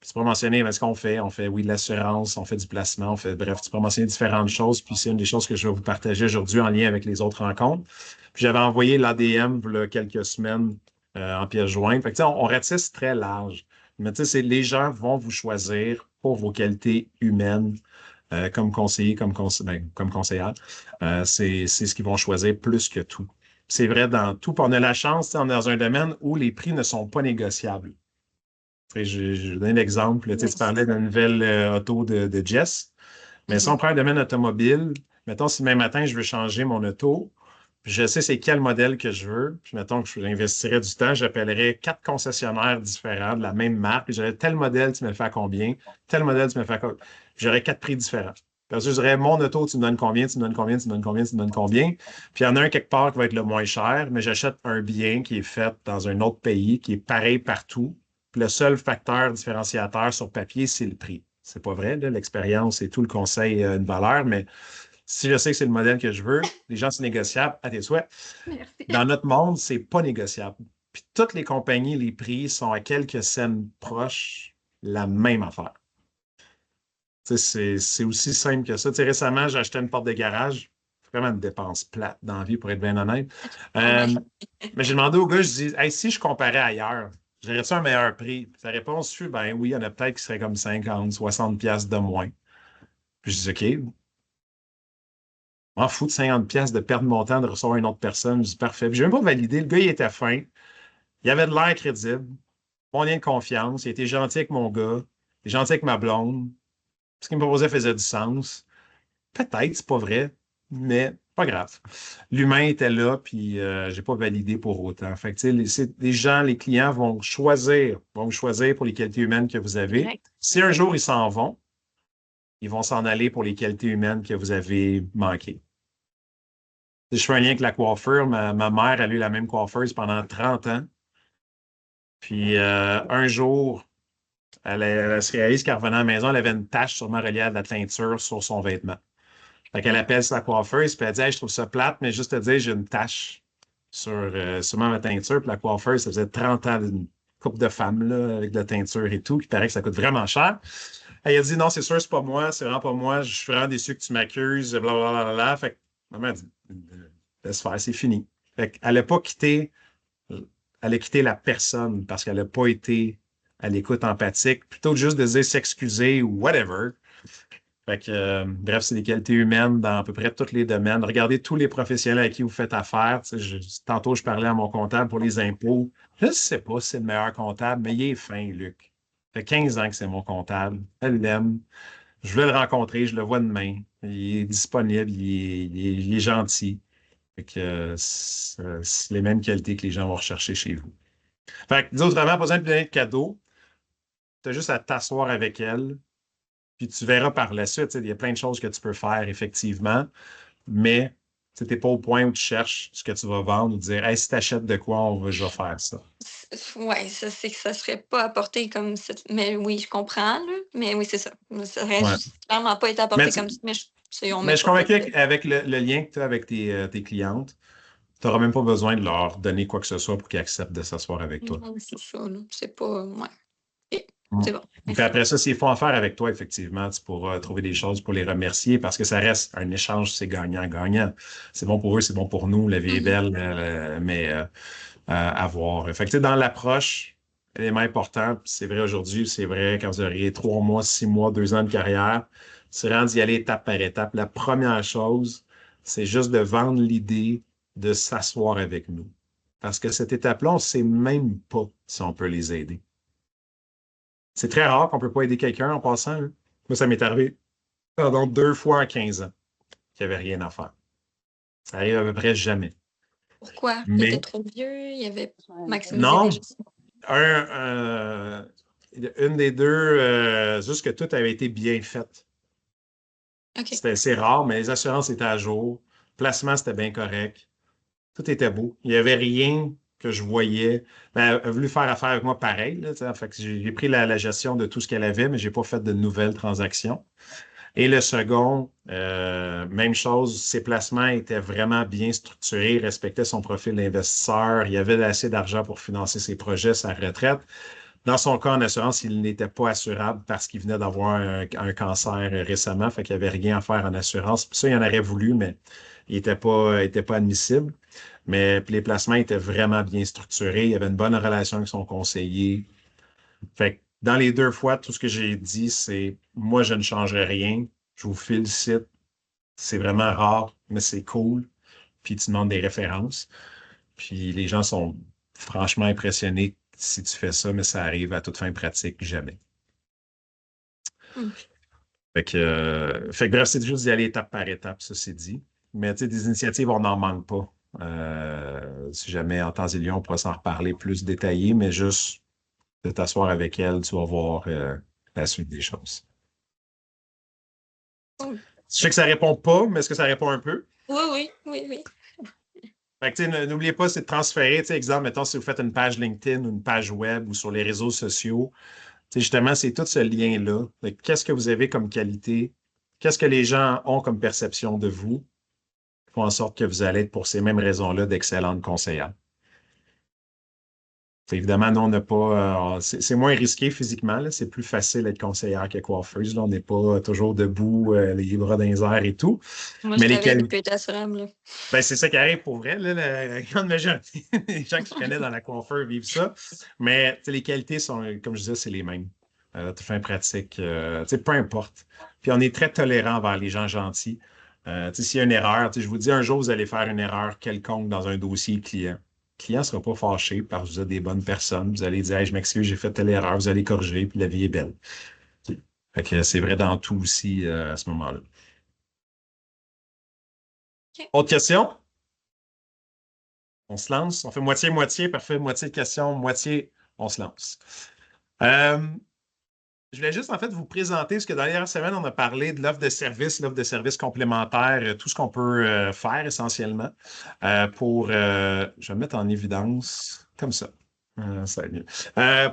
Puis tu peux mentionner ce qu'on fait. On fait, oui, de l'assurance, on fait du placement, on fait, bref, tu peux mentionner différentes choses. Puis c'est une des choses que je vais vous partager aujourd'hui en lien avec les autres rencontres. Puis j'avais envoyé l'ADM il y a quelques semaines en pièce jointe. Fait que, tu sais, on ratisse très large. Mais tu sais, les gens vont vous choisir pour vos qualités humaines comme conseiller, comme conseillère. C'est ce qu'ils vont choisir plus que tout. C'est vrai dans tout. Puis on a la chance, tu sais, on est dans un domaine où les prix ne sont pas négociables. Je donne l'exemple. Tu parlais d'une nouvelle auto de Jess. Mais si on prend un domaine automobile, mettons, si demain matin, je veux changer mon auto, puis je sais c'est quel modèle que je veux, puis mettons que j'investirais du temps, j'appellerais 4 concessionnaires différents de la même marque, puis j'aurais tel modèle, tu me le fais à combien, tel modèle, tu me le fais à combien. J'aurais 4 prix différents. Parce que je dirais, mon auto, tu me donnes combien, tu me donnes combien, tu me donnes combien, tu me donnes combien. Puis il y en a un quelque part qui va être le moins cher, mais j'achète un bien qui est fait dans un autre pays, qui est pareil partout. Puis le seul facteur différenciateur sur papier, c'est le prix. C'est pas vrai, là, l'expérience et tout le conseil a une valeur, mais si je sais que c'est le modèle que je veux, les gens, c'est négociable à tes souhaits. Merci. Dans notre monde, c'est pas négociable. Puis toutes les compagnies, les prix sont à quelques cents proches la même affaire. C'est aussi simple que ça. Tu sais, récemment, j'ai acheté une porte de garage. Vraiment une dépense plate dans la vie, pour être bien honnête. Mais j'ai demandé au gars, je dis, hey, si je comparais ailleurs, j'aurais-tu un meilleur prix? Puis sa réponse fut, ben oui, il y en a peut-être qui seraient comme 50, 60 pièces de moins. Puis je dis, OK, m'en fous de 50 pièces de perdre mon temps de recevoir une autre personne. Je dis, parfait. Puis je n'ai même pas validé. Le gars, il était fin. Il avait de l'air crédible. Mon lien de confiance. Il était gentil avec mon gars. Il était gentil avec ma blonde. Ce qu'il me proposait faisait du sens. Peut-être, c'est pas vrai, mais pas grave. L'humain était là, puis j'ai pas validé pour autant. Fait que, tu sais, les gens, les clients vont vous choisir pour les qualités humaines que vous avez. Exact. Si un jour ils s'en vont, ils vont s'en aller pour les qualités humaines que vous avez manquées. Si je fais un lien avec la coiffure, ma mère, elle a eu la même coiffeuse pendant 30 ans. Puis un jour, elle se réalise qu'en revenant à la maison, elle avait une tache sûrement reliée à de la teinture sur son vêtement. Fait qu'elle appelle sa coiffeuse, puis elle dit hey, je trouve ça plate, mais juste te dire, j'ai une tache sur ma teinture. Puis la coiffeuse, ça faisait 30 ans d'une couple de femmes là, avec de la teinture et tout, qui paraît que ça coûte vraiment cher. Elle a dit non, c'est sûr, c'est pas moi, c'est vraiment pas moi, je suis vraiment déçu que tu m'accuses, blablabla. Fait que maman a dit laisse faire, c'est fini. Fait qu'elle n'a pas quitté, elle a quitté la personne parce qu'elle n'a pas été à l'écoute empathique, plutôt que juste de dire s'excuser ou whatever. Fait que, bref, c'est des qualités humaines dans à peu près tous les domaines. Regardez tous les professionnels avec qui vous faites affaire. Tu sais, tantôt, je parlais à mon comptable pour les impôts. Je ne sais pas si c'est le meilleur comptable, mais il est fin, Luc. Ça fait 15 ans que c'est mon comptable. Elle l'aime. Je voulais le rencontrer, je le vois demain. Il est disponible, il est gentil. Fait que, c'est les mêmes qualités que les gens vont rechercher chez vous. Fait que, dis autrement, pas besoin de donner de cadeau. Tu as juste à t'asseoir avec elle. Puis tu verras par la suite, il y a plein de choses que tu peux faire, effectivement, mais tu n'es pas au point où tu cherches ce que tu vas vendre ou dire hey, si tu achètes de quoi, je vais faire ça. Ouais, ça, c'est que ça serait pas apporté comme ça. Mais oui, je comprends, là. Mais oui, c'est ça. Ça aurait Ouais. clairement pas été Mais, apporté comme ça. Mais on mais met je suis pas convaincu de. qu'avec le lien que tu as avec tes clientes, tu n'auras même pas besoin de leur donner quoi que ce soit pour qu'ils acceptent de s'asseoir avec toi. Non, c'est ça, là. C'est pas. Ouais. Ok, Mm. c'est bon. Puis Merci. après ça, s'ils font affaire avec toi, effectivement, tu pourras trouver des choses pour les remercier parce que ça reste un échange, c'est gagnant-gagnant. C'est bon pour eux, c'est bon pour nous, la vie est belle, mais à voir. Fait que, tu sais, dans l'approche, élément important, puis c'est vrai aujourd'hui, c'est vrai quand vous auriez 3 mois, 6 mois, 2 ans de carrière, c'est vraiment d'y aller étape par étape. La première chose, c'est juste de vendre l'idée de s'asseoir avec nous. Parce que cette étape-là, on ne sait même pas si on peut les aider. C'est très rare qu'on ne peut pas aider quelqu'un en passant. Hein. Moi, ça m'est arrivé pardon, 2 fois en 15 ans qu'il n'y avait rien à faire. Ça arrive à peu près jamais. Pourquoi? Il était Mais trop vieux, il avait Ouais, maximisé non, déjà. une des deux, juste que tout avait été bien fait. OK. C'est rare, mais les assurances étaient à jour. Le placement, c'était bien correct. Tout était beau. Il n'y avait rien que je voyais. Ben, elle a voulu faire affaire avec moi pareil. Là, fait que j'ai pris la gestion de tout ce qu'elle avait, mais je n'ai pas fait de nouvelles transactions. Et le second, même chose, ses placements étaient vraiment bien structurés, il respectait son profil d'investisseur, il y avait assez d'argent pour financer ses projets, sa retraite. Dans son cas, en assurance, il n'était pas assurable parce qu'il venait d'avoir un cancer récemment, fait qu'il n'y avait rien à faire en assurance. Puis ça, il en aurait voulu, mais il était pas admissible. Mais puis les placements étaient vraiment bien structurés. Il y avait une bonne relation avec son conseiller. Fait que dans les 2 fois, tout ce que j'ai dit, c'est moi, je ne changerai rien. Je vous félicite. C'est vraiment rare, mais c'est cool. Puis tu demandes des références. Puis les gens sont franchement impressionnés si tu fais ça, mais ça arrive à toute fin pratique, jamais. Hmm. Fait que bref, c'est juste d'y aller étape par étape, ça c'est dit. Mais tu sais, des initiatives, on n'en manque pas. Si jamais en temps et lieu, on pourra s'en reparler plus détaillé, mais juste de t'asseoir avec elle, tu vas voir la suite des choses. Cool. Je sais que ça répond pas, mais est-ce que ça répond un peu? Oui. Fait que, tu sais, n'oubliez pas, c'est de transférer, tu sais, exemple, mettons, si vous faites une page LinkedIn ou une page web ou sur les réseaux sociaux, tu sais, justement, c'est tout ce lien-là. Qu'est-ce que vous avez comme qualité? Qu'est-ce que les gens ont comme perception de vous? Font en sorte que vous allez être, pour ces mêmes raisons-là, d'excellentes conseillères. Évidemment, nous, on n'a pas. C'est moins risqué physiquement, là. C'est plus facile d'être conseillère que coiffeuse. Là. On n'est pas toujours debout, les bras dans les airs et tout. Moi, je Mais les rêvais de qualités. plus être assurable, là. Ben, c'est ça qui arrive pour vrai. Là, la grande majorité des gens qui se connaissent dans la coiffeur vivent ça. Mais les qualités sont, comme je disais, c'est les mêmes. Toute fin pratique. Peu importe. Puis on est très tolérant envers les gens gentils. S'il y a une erreur, je vous dis un jour, vous allez faire une erreur quelconque dans un dossier client. Le client ne sera pas fâché parce que vous êtes des bonnes personnes. Vous allez dire hey, je m'excuse, j'ai fait telle erreur, vous allez corriger, puis la vie est belle. Fait que c'est vrai dans tout aussi à ce moment-là. OK. Autre question? On se lance. On fait moitié-moitié, parfait. Moitié de questions, moitié, on se lance. Je voulais juste en fait vous présenter ce que dans les dernières semaines, on a parlé de l'offre de services complémentaires, tout ce qu'on peut faire essentiellement je vais me mettre en évidence comme ça. Salut.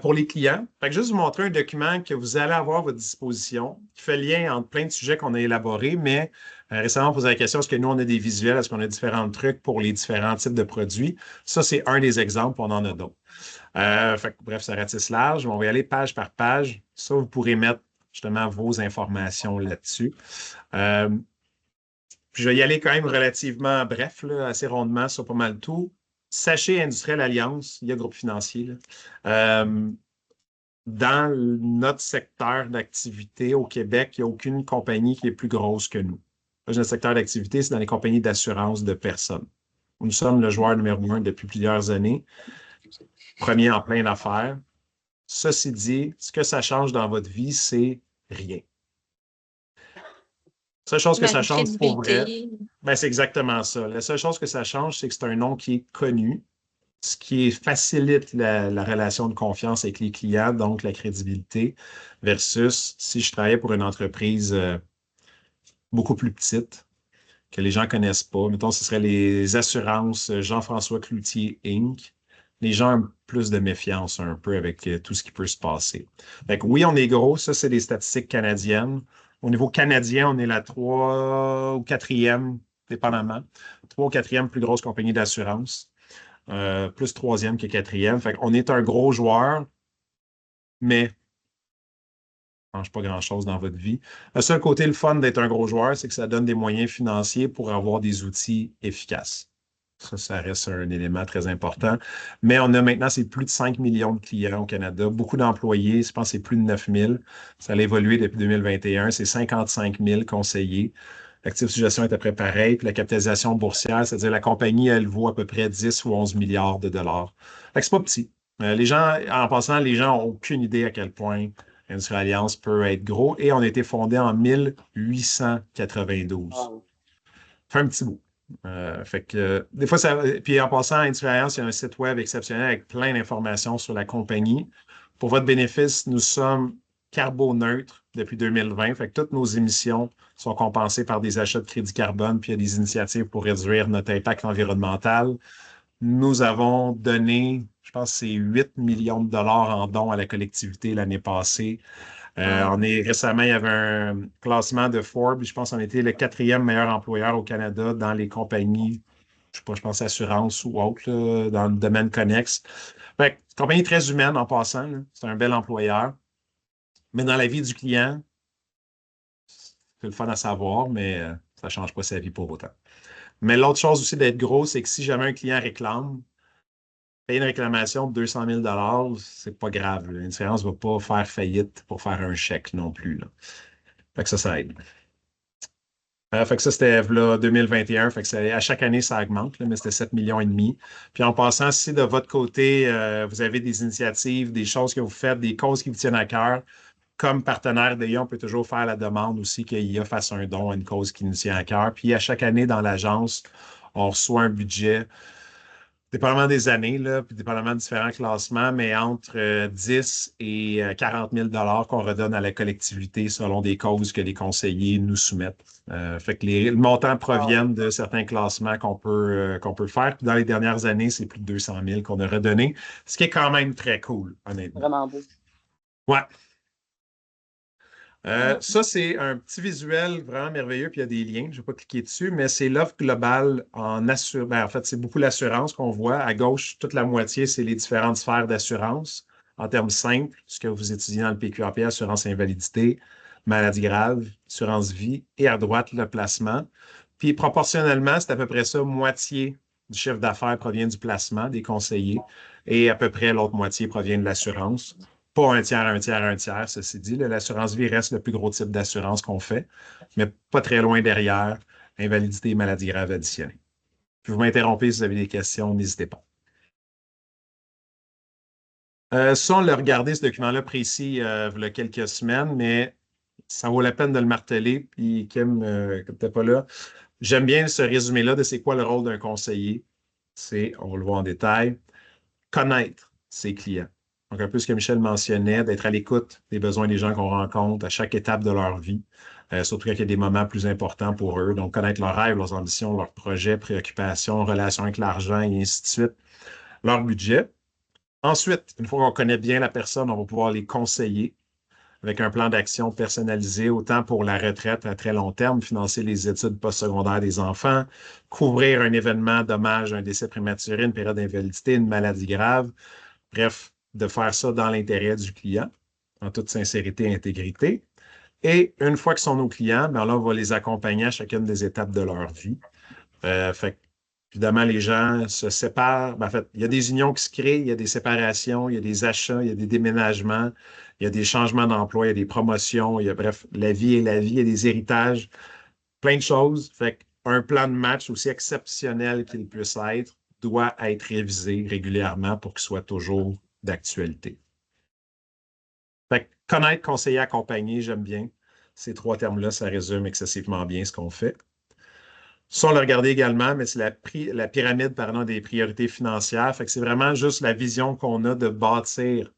Pour les clients, fait que juste vous montrer un document que vous allez avoir à votre disposition qui fait lien entre plein de sujets qu'on a élaborés, mais récemment, on posait la question, est-ce que nous, on a des visuels, est-ce qu'on a différents trucs pour les différents types de produits? Ça, c'est un des exemples, on en a d'autres. Fait que, bref, ça ratisse large. On va y aller page par page. Ça, vous pourrez mettre justement vos informations là-dessus. Puis je vais y aller quand même relativement bref, là, assez rondement sur pas mal tout. Sachez Industrielle Alliance, il y a groupe financier, là. Dans notre secteur d'activité au Québec, il n'y a aucune compagnie qui est plus grosse que nous. Là, notre secteur d'activité, c'est dans les compagnies d'assurance de personnes. Nous sommes le joueur numéro 1 depuis plusieurs années, premier en plein d'affaires. Ceci dit, ce que ça change dans votre vie, c'est rien. La seule chose que ça change pour vrai, ben, c'est exactement ça. La seule chose que ça change, c'est que c'est un nom qui est connu, ce qui facilite la relation de confiance avec les clients, donc la crédibilité, versus si je travaillais pour une entreprise beaucoup plus petite, que les gens ne connaissent pas. Mettons, ce serait les assurances Jean-François Cloutier Inc. Les gens ont plus de méfiance un peu avec tout ce qui peut se passer. Fait que oui, on est gros, ça, c'est des statistiques canadiennes. Au niveau canadien, on est la 3 ou 4e, dépendamment. 3 ou 4e plus grosse compagnie d'assurance. Plus 3e que 4e. Fait qu'on est un gros joueur, mais ça ne change pas grand-chose dans votre vie. Le seul côté, le fun d'être un gros joueur, c'est que ça donne des moyens financiers pour avoir des outils efficaces. Ça reste un élément très important. Mais on a maintenant, c'est plus de 5 millions de clients au Canada, beaucoup d'employés, je pense que c'est plus de 9 000. Ça a évolué depuis 2021, c'est 55 000 conseillers. L'actif sous gestion est à peu près pareil. Puis la capitalisation boursière, c'est-à-dire la compagnie, elle vaut à peu près 10 ou 11 milliards de dollars. Fait que c'est pas petit. Les gens, en passant, les gens n'ont aucune idée à quel point Industrielle Alliance peut être gros. Et on a été fondé en 1892. Wow. Fait un petit bout. Fait que des fois, ça. Puis en passant, Industrielle Alliance, il y a un site web exceptionnel avec plein d'informations sur la compagnie. Pour votre bénéfice, nous sommes carboneutres depuis 2020. Fait que toutes nos émissions sont compensées par des achats de crédit carbone, puis il y a des initiatives pour réduire notre impact environnemental. Nous avons donné, je pense que c'est 8 millions de dollars en dons à la collectivité l'année passée. Récemment, il y avait un classement de Forbes. Je pense qu'on était le 4e meilleur employeur au Canada dans les compagnies, je sais pas, je pense assurance ou autre, là, dans le domaine connexe. Fait que, compagnie très humaine en passant, là. C'est un bel employeur. Mais dans la vie du client, c'est le fun à savoir, mais ça ne change pas sa vie pour autant. Mais l'autre chose aussi d'être gros, c'est que si jamais un client réclame, payer une réclamation de 200 000 c'est pas grave. L'insurance ne va pas faire faillite pour faire un chèque non plus, là. Fait que ça aide. Fait que ça, c'était là, 2021. Fait que à chaque année, ça augmente, là, mais c'était 7,5 millions. Puis en passant, si de votre côté, vous avez des initiatives, des choses que vous faites, des causes qui vous tiennent à cœur, comme partenaire d'IA, on peut toujours faire la demande aussi qu'IA fasse un don à une cause qui nous tient à cœur. Puis à chaque année, dans l'agence, on reçoit un budget, dépendamment des années, là, puis dépendamment de différents classements, mais entre 10 et 40 000 qu'on redonne à la collectivité selon des causes que les conseillers nous soumettent. Fait que les montants proviennent de certains classements qu'on peut faire. Puis dans les dernières années, c'est plus de 200 000 qu'on a redonné, ce qui est quand même très cool, honnêtement. Vraiment beau. Ouais. Ça, c'est un petit visuel vraiment merveilleux, puis il y a des liens, je ne vais pas cliquer dessus, mais c'est l'offre globale en assurance. En fait, c'est beaucoup l'assurance qu'on voit. À gauche, toute la moitié, c'est les différentes sphères d'assurance. En termes simples, ce que vous étudiez dans le PQAP, assurance invalidité, maladie grave, assurance vie, et à droite, le placement. Puis proportionnellement, c'est à peu près ça, moitié du chiffre d'affaires provient du placement des conseillers, et à peu près l'autre moitié provient de l'assurance. Pas un tiers, un tiers, un tiers, ceci dit. L'assurance vie reste le plus gros type d'assurance qu'on fait, mais pas très loin derrière, invalidité et maladie grave additionnée. Puis vous m'interrompez si vous avez des questions, n'hésitez pas. Ça, on l'a regardé, ce document-là précis, il y a quelques semaines, mais ça vaut la peine de le marteler. Puis Kim, comme tu n'es pas là, j'aime bien ce résumé-là de c'est quoi le rôle d'un conseiller. C'est, on va le voir en détail, connaître ses clients. Donc, un peu ce que Michel mentionnait, d'être à l'écoute des besoins des gens qu'on rencontre à chaque étape de leur vie, surtout quand il y a des moments plus importants pour eux. Donc, connaître leurs rêves, leurs ambitions, leurs projets, préoccupations, relations avec l'argent et ainsi de suite, leur budget. Ensuite, une fois qu'on connaît bien la personne, on va pouvoir les conseiller avec un plan d'action personnalisé, autant pour la retraite à très long terme, financer les études postsecondaires des enfants, couvrir un événement, dommage, un décès prématuré, une période d'invalidité, une maladie grave. Bref, de faire ça dans l'intérêt du client, en toute sincérité et intégrité. Et une fois qu'ils sont nos clients, bien là, on va les accompagner à chacune des étapes de leur vie. Fait évidemment, les gens se séparent. Ben, en fait, il y a des unions qui se créent, il y a des séparations, il y a des achats, il y a des déménagements, il y a des changements d'emploi, il y a des promotions, bref, la vie est la vie, il y a des héritages, plein de choses. Fait qu'un plan de match, aussi exceptionnel qu'il puisse être, doit être révisé régulièrement pour qu'il soit toujours d'actualité. Fait que connaître, conseiller, accompagner, j'aime bien. Ces trois termes-là, ça résume excessivement bien ce qu'on fait. Ça, on l'a regardé également, mais c'est la pyramide, pardon, des priorités financières. Fait que c'est vraiment juste la vision qu'on a de bâtir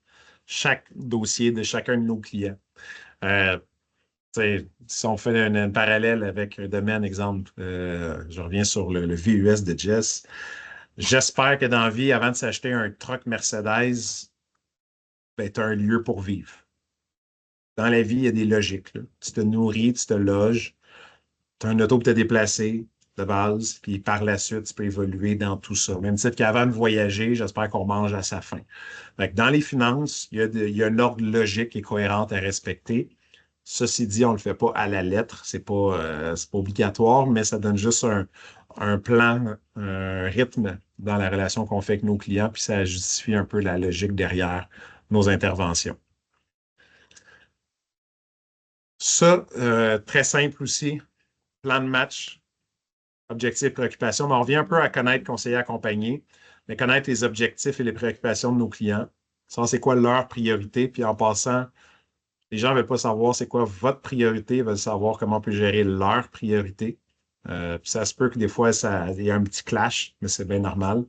chaque dossier de chacun de nos clients. Si on fait un parallèle avec un domaine, exemple, je reviens sur le VUS de Jess. J'espère que dans la vie, avant de s'acheter un truck Mercedes, ben, tu as un lieu pour vivre. Dans la vie, il y a des logiques, là. Tu te nourris, tu te loges, tu as un auto pour te déplacer de base, puis par la suite, tu peux évoluer dans tout ça. Même titre qu'avant de voyager, j'espère qu'on mange à sa faim. Fait que dans les finances, il y a un ordre logique et cohérent à respecter. Ceci dit, on ne le fait pas à la lettre, c'est pas obligatoire, mais ça donne juste un plan, un rythme dans la relation qu'on fait avec nos clients, puis ça justifie un peu la logique derrière nos interventions. Ça, très simple aussi, plan de match, objectifs, préoccupations. Mais on revient un peu à connaître, conseiller, accompagner, mais connaître les objectifs et les préoccupations de nos clients. Ça, c'est quoi leur priorité, puis en passant, les gens ne veulent pas savoir c'est quoi votre priorité, ils veulent savoir comment on peut gérer leur priorité. Puis ça se peut que des fois, il y a un petit clash, mais c'est bien normal.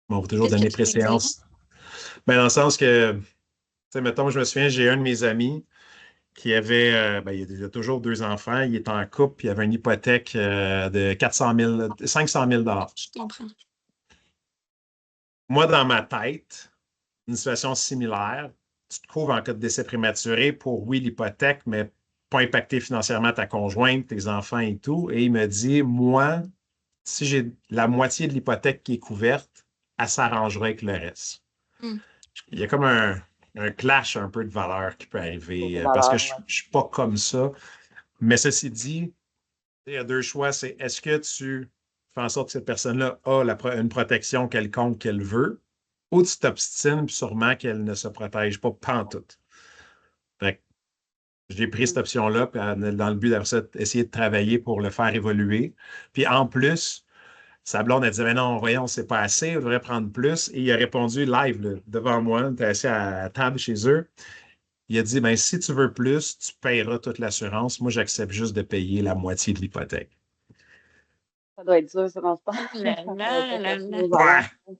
Mais on va toujours Qu'est-ce que donner tu veux dire? préséance. Ben, dans le sens que, tu sais, mettons, je me souviens, j'ai un de mes amis qui avait, ben, il a toujours deux enfants, il est en couple, puis il avait une hypothèque de 500 000 dollars. Je comprends. Moi, dans ma tête, une situation similaire, tu te trouves en cas de décès prématuré pour, oui, l'hypothèque, mais pas impacter financièrement ta conjointe, tes enfants et tout. Et il me dit, moi, si j'ai la moitié de l'hypothèque qui est couverte, elle s'arrangera avec le reste. Hmm. Il y a comme un clash un peu de valeur qui peut arriver parce que Valeur, je ouais. ne suis pas comme ça. Mais ceci dit, il y a deux choix. C'est est-ce que tu fais en sorte que cette personne-là a une protection quelconque qu'elle veut ou tu t'obstines puis sûrement qu'elle ne se protège pas pantoute. Fait que j'ai pris cette option-là puis, dans le but d'essayer de travailler pour le faire évoluer. Puis en plus, sa blonde, elle disait, mais non, voyons, c'est pas assez, on devrait prendre plus. Et il a répondu live là, devant moi, on était assis à la table chez eux. Il a dit, ben, si tu veux plus, tu paieras toute l'assurance. Moi, j'accepte juste de payer la moitié de l'hypothèque. Ça doit être dur, ça, dans ce temps. Là, Ça doit là, pas là, facile là. aux Ouais, enfants.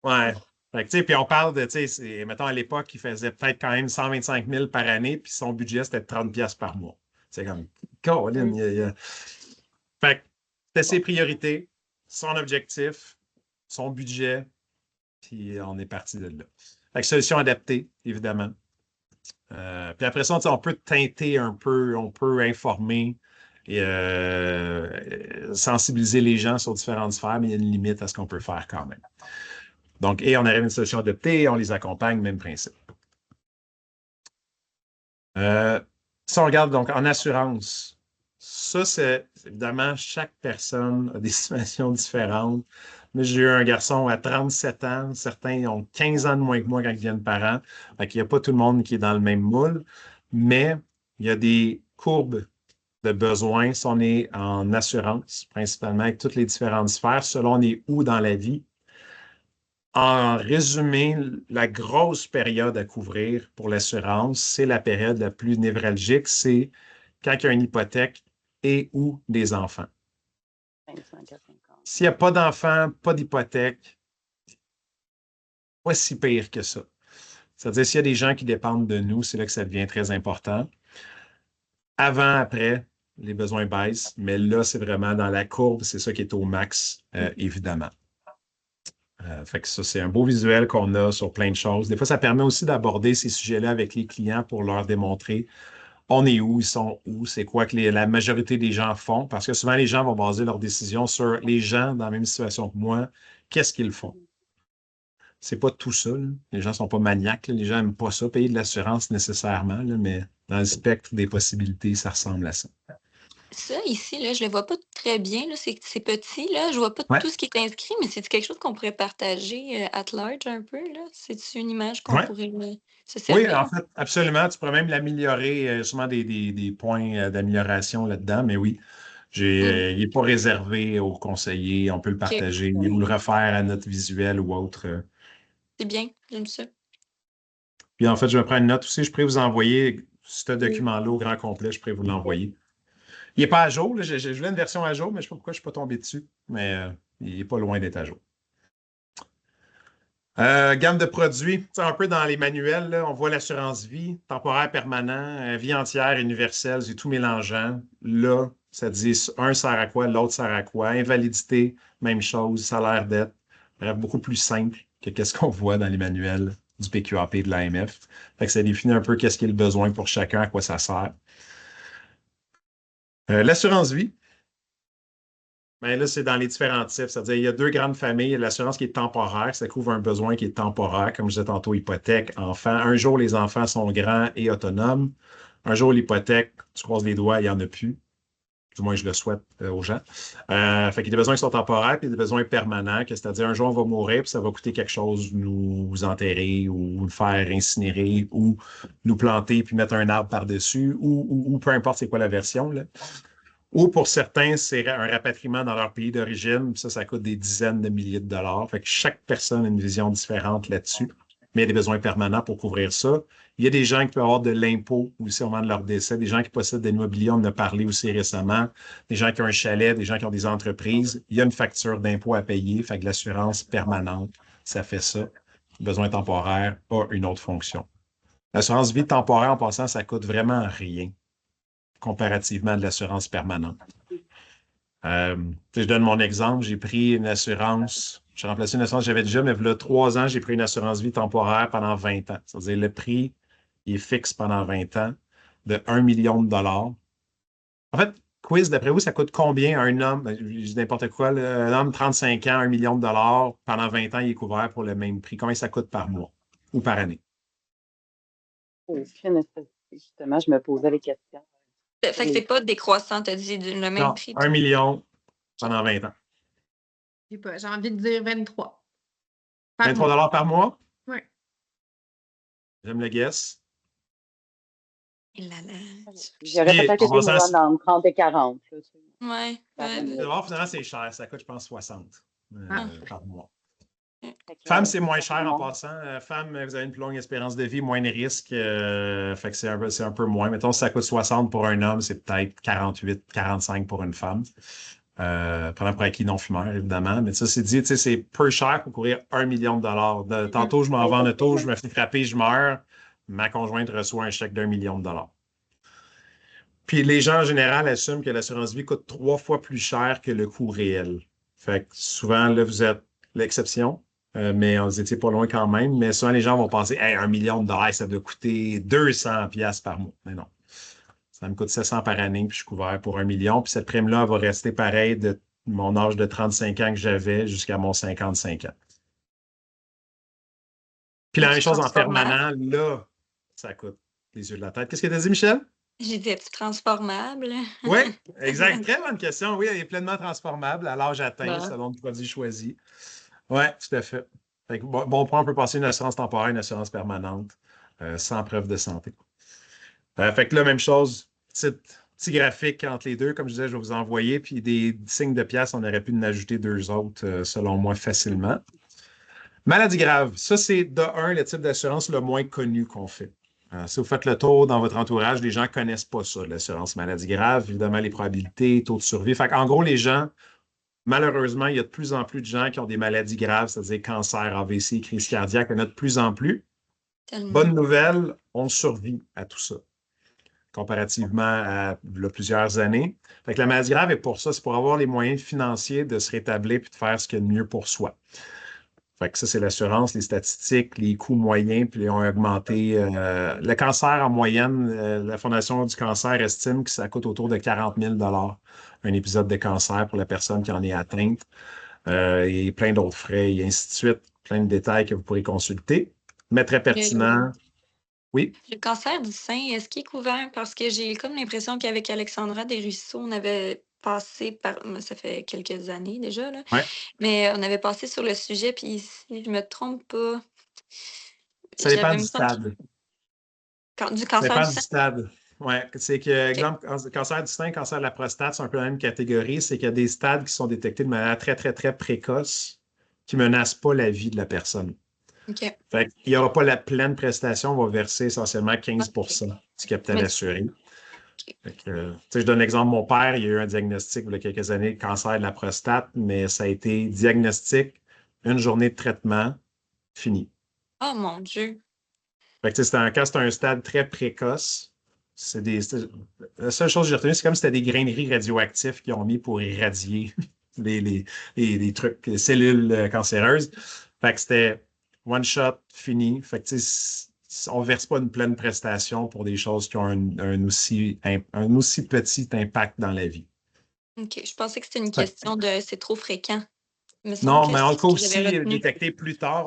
ouais. Fait que, tu sais, puis on parle de, tu sais, mettons à l'époque, il faisait peut-être quand même 125 000 par année, puis son budget, c'était 30 pièces par mois. C'est comme, Colin, Fait que c'était ses priorités, son objectif, son budget, puis on est parti de là. Fait que solution adaptée, évidemment. Puis après ça, on peut teinter un peu, on peut informer et sensibiliser les gens sur différentes sphères, mais il y a une limite à ce qu'on peut faire quand même. Donc, et on arrive à une solution adaptée, on les accompagne, même principe. Si on regarde donc en assurance, ça, c'est évidemment, chaque personne a des situations différentes. Mais j'ai eu un garçon à 37 ans, certains ont 15 ans de moins que moi quand ils deviennent parents. Fait qu'il n'y a pas tout le monde qui est dans le même moule, mais il y a des courbes de besoins si on est en assurance, principalement avec toutes les différentes sphères, selon on est où dans la vie. En résumé, la grosse période à couvrir pour l'assurance, c'est la période la plus névralgique, c'est quand il y a une hypothèque et ou des enfants. 25 à 50. S'il n'y a pas d'enfants, pas d'hypothèque, pas si pire que ça. C'est-à-dire, s'il y a des gens qui dépendent de nous, c'est là que ça devient très important. Avant, après, les besoins baissent, mais là, c'est vraiment dans la courbe, c'est ça qui est au max, évidemment. Fait que ça, c'est un beau visuel qu'on a sur plein de choses. Des fois, ça permet aussi d'aborder ces sujets-là avec les clients pour leur démontrer on est où, ils sont où, c'est quoi que la majorité des gens font, parce que souvent, les gens vont baser leurs décisions sur les gens dans la même situation que moi, qu'est-ce qu'ils font. C'est pas tout ça, là. Les gens sont pas maniaques, là. Les gens n'aiment pas ça, payer de l'assurance nécessairement, là, mais dans le spectre des possibilités, ça ressemble à ça. Ça, ici, là, je le vois pas très bien. Là, c'est petit, là. Je vois pas Ouais. tout ce qui est inscrit, mais c'est quelque chose qu'on pourrait partager at large un peu, là? C'est une image qu'on Ouais. pourrait se Oui, servir? en fait, absolument. Tu pourrais même l'améliorer, sûrement des points d'amélioration là-dedans, mais oui, il n'est pas réservé aux conseillers. On peut le OK. partager ou le refaire à notre visuel ou autre. C'est bien, j'aime ça. Puis en fait, je vais prendre une note aussi. Je pourrais vous envoyer ce Oui. document-là au grand complet. Je pourrais vous l'envoyer. Il n'est pas à jour. Là. Je voulais une version à jour, mais je ne sais pas pourquoi je ne suis pas tombé dessus. Mais il n'est pas loin d'être à jour. Gamme de produits. Tu sais, un peu dans les manuels, là, on voit l'assurance vie, temporaire permanent, vie entière, universelle, c'est tout mélangeant. Là, ça dit un sert à quoi, l'autre sert à quoi. Invalidité, même chose, salaire dette. Bref, beaucoup plus simple que qu'est-ce qu'on voit dans les manuels du PQAP de l'AMF. Fait que ça définit un peu qu'est-ce qui est le besoin pour chacun, à quoi ça sert. L'assurance vie. Bien là, c'est dans les différents types. C'est-à-dire, il y a deux grandes familles. Il y a l'assurance qui est temporaire, ça couvre un besoin qui est temporaire, comme je disais tantôt, hypothèque, enfant. Un jour, les enfants sont grands et autonomes. Un jour, l'hypothèque, tu croises les doigts, il n'y en a plus. Du moins, je le souhaite aux gens. Fait qu'il y a des besoins qui sont temporaires, puis des besoins permanents, c'est-à-dire un jour, on va mourir, puis ça va coûter quelque chose nous enterrer ou nous faire incinérer ou nous planter puis mettre un arbre par-dessus ou peu importe c'est quoi la version, là. Ou pour certains, c'est un rapatriement dans leur pays d'origine. Ça coûte des dizaines de milliers de dollars. Fait que chaque personne a une vision différente là-dessus. Mais il y a des besoins permanents pour couvrir ça. Il y a des gens qui peuvent avoir de l'impôt aussi au moment de leur décès, des gens qui possèdent des immobiliers, on en a parlé aussi récemment, des gens qui ont un chalet, des gens qui ont des entreprises. Il y a une facture d'impôt à payer. Fait que l'assurance permanente, ça fait ça. Besoin temporaire a une autre fonction. L'assurance vie temporaire, en passant, ça coûte vraiment rien comparativement à de l'assurance permanente. Je donne mon exemple, j'ai pris une assurance, j'ai remplacé une assurance que j'avais déjà, mais il y a 3 ans, j'ai pris une assurance vie temporaire pendant 20 ans. C'est-à-dire le prix il est fixe pendant 20 ans de 1 million de dollars. En fait, quiz, d'après vous, ça coûte combien un homme, je dis n'importe quoi, là, un homme de 35 ans, 1 million de dollars, pendant 20 ans, il est couvert pour le même prix. Combien ça coûte par mois ou par année? Justement, je me posais les questions. Fait que c'est pas décroissant, t'as dit le même Non, prix. 1 million pendant 20 ans. J'ai envie de dire 23. Par 23 mois. par mois? Oui. J'aime le guess. Et là, là. J'aurais Puis, peut-être en été passant, moi dans 30 et 40. Là, tu sais. Ouais. d'abord, finalement, c'est cher. Ça coûte, je pense, 60 Ah. par mois. Fait que, Femme, c'est moins cher en non. passant. Femme, vous avez une plus longue espérance de vie, moins de risques. Fait que c'est un peu moins. Mettons, si ça coûte 60 pour un homme, c'est peut-être 48, 45 pour une femme. Prenant pour acquis non-fumeur, évidemment. Mais ça, c'est dit, tu sais, c'est peu cher pour courir 1 million de dollars. Tantôt, je m'en vais en auto, je me fais frapper, je meurs. Ma conjointe reçoit un chèque d'1 million de dollars. Puis les gens en général assument que l'assurance vie coûte 3 fois plus cher que le coût réel. Fait que souvent, là, vous êtes l'exception, mais vous étiez pas loin quand même. Mais souvent, les gens vont penser, hey, 1 million de dollars, ça doit coûter 200 piastres par mois. Mais non. Ça me coûte 700 par année, puis je suis couvert pour 1 million. Puis cette prime-là va rester pareil de mon âge de 35 ans que j'avais jusqu'à mon 55 ans. Puis la même chose en permanent, là, ça coûte les yeux de la tête. Qu'est-ce que tu as dit, Michel? J'ai dit, es-tu transformable? Oui, exact. Très bonne question. Oui, elle est pleinement transformable à l'âge atteint, Bon. selon le produit choisi. Oui, tout à fait. Fait que, bon point, on peut passer une assurance temporaire, une assurance permanente, sans preuve de santé. Fait que là, même chose, petit graphique entre les deux, comme je disais, je vais vous envoyer, puis des signes de pièces, on aurait pu en ajouter 2 autres, selon moi, facilement. Maladie grave, ça, c'est de un, le type d'assurance le moins connu qu'on fait. Si vous faites le tour dans votre entourage, les gens ne connaissent pas ça, l'assurance maladie grave, évidemment, les probabilités, taux de survie. Fait en gros, les gens, malheureusement, il y a de plus en plus de gens qui ont des maladies graves, c'est-à-dire cancer, AVC, crise cardiaque, il y en a de plus en plus. Tellement. Bonne nouvelle, on survit à tout ça, comparativement à plusieurs années. Fait que la maladie grave est pour ça, c'est pour avoir les moyens financiers de se rétablir et de faire ce qu'il y a de mieux pour soi. Fait que ça, c'est l'assurance, les statistiques, les coûts moyens, puis ils ont augmenté. Le cancer, en moyenne, la Fondation du cancer estime que ça coûte autour de 40 000 un épisode de cancer pour la personne qui en est atteinte, et plein d'autres frais, et ainsi de suite. Plein de détails que vous pourrez consulter. Mais très pertinent. Oui. Le cancer du sein, est-ce qu'il est couvert? Parce que j'ai comme l'impression qu'avec Alexandra Desruisseaux, on avait passé par. Ça fait quelques années déjà, là. Ouais. Mais on avait passé sur le sujet, puis si je me trompe pas, Ça dépend j'avais du me semble stade. du Ça cancer du dépend du sein. stade. Oui, c'est que, OK. exemple, cancer du sein, cancer de la prostate, c'est un peu la même catégorie. C'est qu'il y a des stades qui sont détectés de manière très, très, très précoce qui ne menacent pas la vie de la personne. OK. Fait qu'il n'y aura pas la pleine prestation, on va verser essentiellement 15 OK. du capital Mais assuré. OK. Fait que, je donne l'exemple, mon père, il a eu un diagnostic il y a quelques années de cancer de la prostate, mais ça a été diagnostic, une journée de traitement, fini. Oh mon Dieu. Fait que, quand c'est un stade très précoce, la seule chose que j'ai retenue, c'est comme si c'était des graineries radioactifs qu'ils ont mis pour irradier les trucs, les cellules cancéreuses. Fait que c'était one shot, fini. Fait que, on ne verse pas une pleine prestation pour des choses qui ont un aussi petit impact dans la vie. OK. Je pensais que c'était une Fait que, question de c'est trop fréquent. Il me semble non, que mais c'est en ce cas que j'avais aussi, retenu. détecté plus tard,